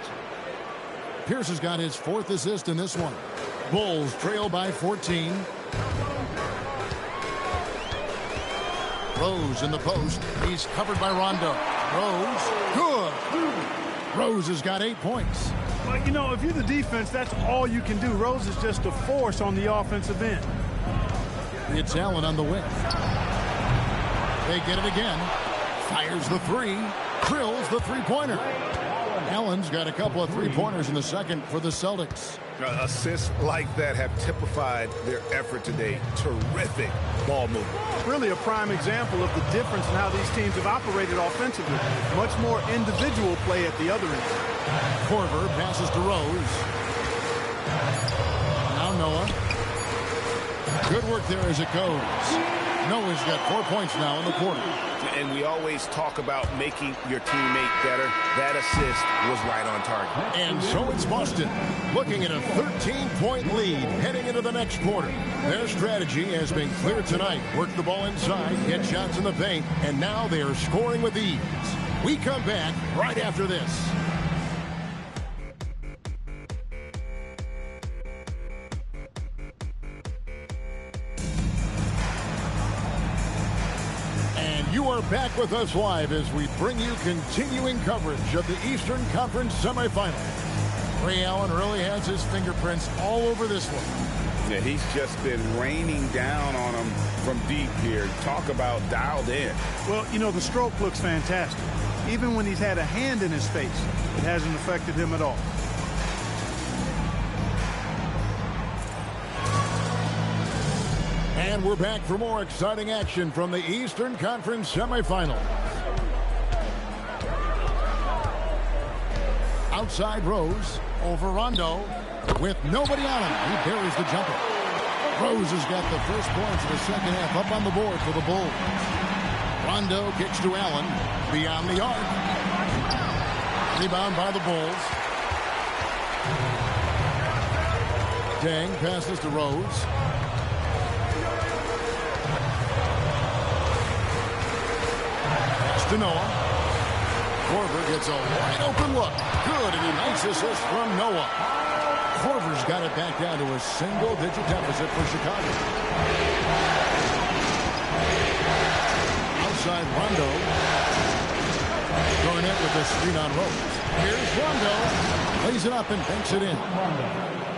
[SPEAKER 1] Pierce has got his 4th assist in this one. Bulls trail by 14. Rose in the post. He's covered by Rondo. Rose, good. Rose has got 8 points.
[SPEAKER 3] Well, you know, if you're the defense, that's all you can do. Rose is just a force on the offensive end.
[SPEAKER 1] It's Allen on the wing. They get it again. Fires the 3. Drills the three-pointer. Allen's got a couple of three-pointers in the second for the Celtics.
[SPEAKER 7] Assists like that have typified their effort today. Terrific ball movement.
[SPEAKER 3] Really a prime example of the difference in how these teams have operated offensively. Much more individual play at the other end.
[SPEAKER 1] Korver passes to Rose. Now Noah. Good work there as it goes. Noah's got 4 points now in the quarter.
[SPEAKER 7] And we always talk about making your teammate better. That assist was right on target.
[SPEAKER 1] And so it's Boston, looking at a 13-point lead heading into the next quarter. Their strategy has been clear tonight. Work the ball inside, get shots in the paint, and now they are scoring with ease. We come back right after this. You are back with us live as we bring you continuing coverage of the Eastern Conference semifinals. Ray Allen really has his fingerprints all over this one.
[SPEAKER 5] Yeah, he's just been raining down on him from deep here. Talk about dialed in.
[SPEAKER 3] Well, you know, the stroke looks fantastic. Even when he's had a hand in his face, it hasn't affected him at all.
[SPEAKER 1] And we're back for more exciting action from the Eastern Conference semifinals. Outside Rose, over Rondo, with nobody on him. He buries the jumper. Rose has got the first points of the second half up on the board for the Bulls. Rondo kicks to Allen, beyond the arc. Rebound by the Bulls. Dang passes to Rose. To Noah. Korver gets a wide open look. Good, and a nice assist from Noah. Korver's got it back down to a single-digit deficit for Chicago. outside Rondo. Garnett with the screen on Rose. Here's Rondo. Lays it up and banks it in.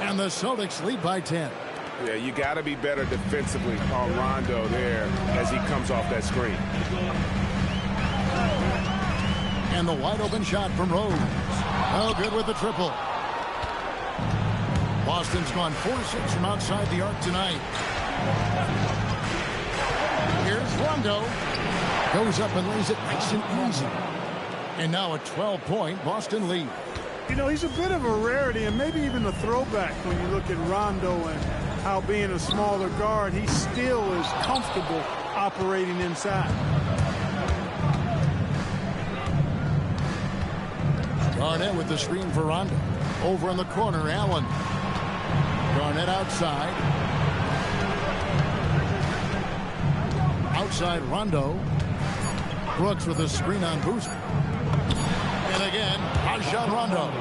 [SPEAKER 1] And the Celtics lead by 10.
[SPEAKER 2] Yeah, you got to be better defensively on Rondo there as he comes off that screen.
[SPEAKER 1] And the wide open shot from Rose. Oh, good with the triple. Boston's gone 4-6 from outside the arc tonight. Here's Rondo. Goes up and lays it nice and easy. And now a 12-point Boston lead.
[SPEAKER 3] You know, he's a bit of a rarity and maybe even a throwback when you look at Rondo and how being a smaller guard, he still is comfortable operating inside.
[SPEAKER 1] Garnett with the screen for Rondo. Over in the corner, Allen. Garnett outside. Outside Rondo. Brooks with a screen on Boozer. And again, Rajon Rondo.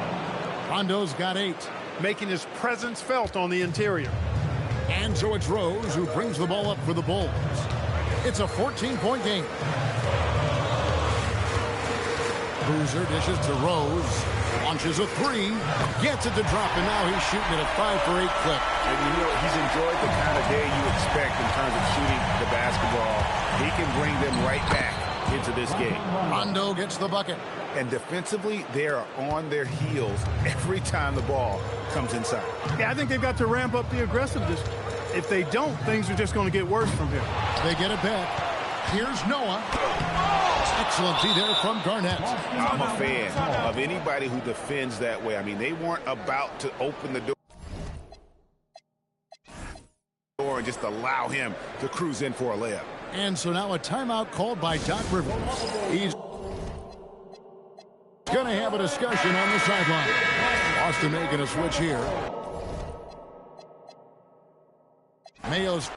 [SPEAKER 1] Rondo's got 8.
[SPEAKER 3] Making his presence felt on the interior.
[SPEAKER 1] And so it's Rose who brings the ball up for the Bulls. It's a 14-point game. Boozer dishes to Rose. Launches a 3. Gets it to drop, and now he's shooting at a 5-for-8 clip.
[SPEAKER 2] And you know, he's enjoyed the kind of day you expect in terms of shooting the basketball. He can bring them right back into this game.
[SPEAKER 1] Rondo gets the bucket.
[SPEAKER 2] And defensively, they are on their heels every time the ball comes inside.
[SPEAKER 3] Yeah, I think they've got to ramp up the aggressiveness. If they don't, things are just going to get worse from here.
[SPEAKER 1] They get it back. Here's Noah. Excellent D there from Garnett.
[SPEAKER 2] I'm a fan of anybody who defends that way. I mean, they weren't about to open the door and just allow him to cruise in for a layup.
[SPEAKER 1] And so now a timeout called by Doc Rivers. He's going to have a discussion on the sideline. Boston making a switch here. Mayo's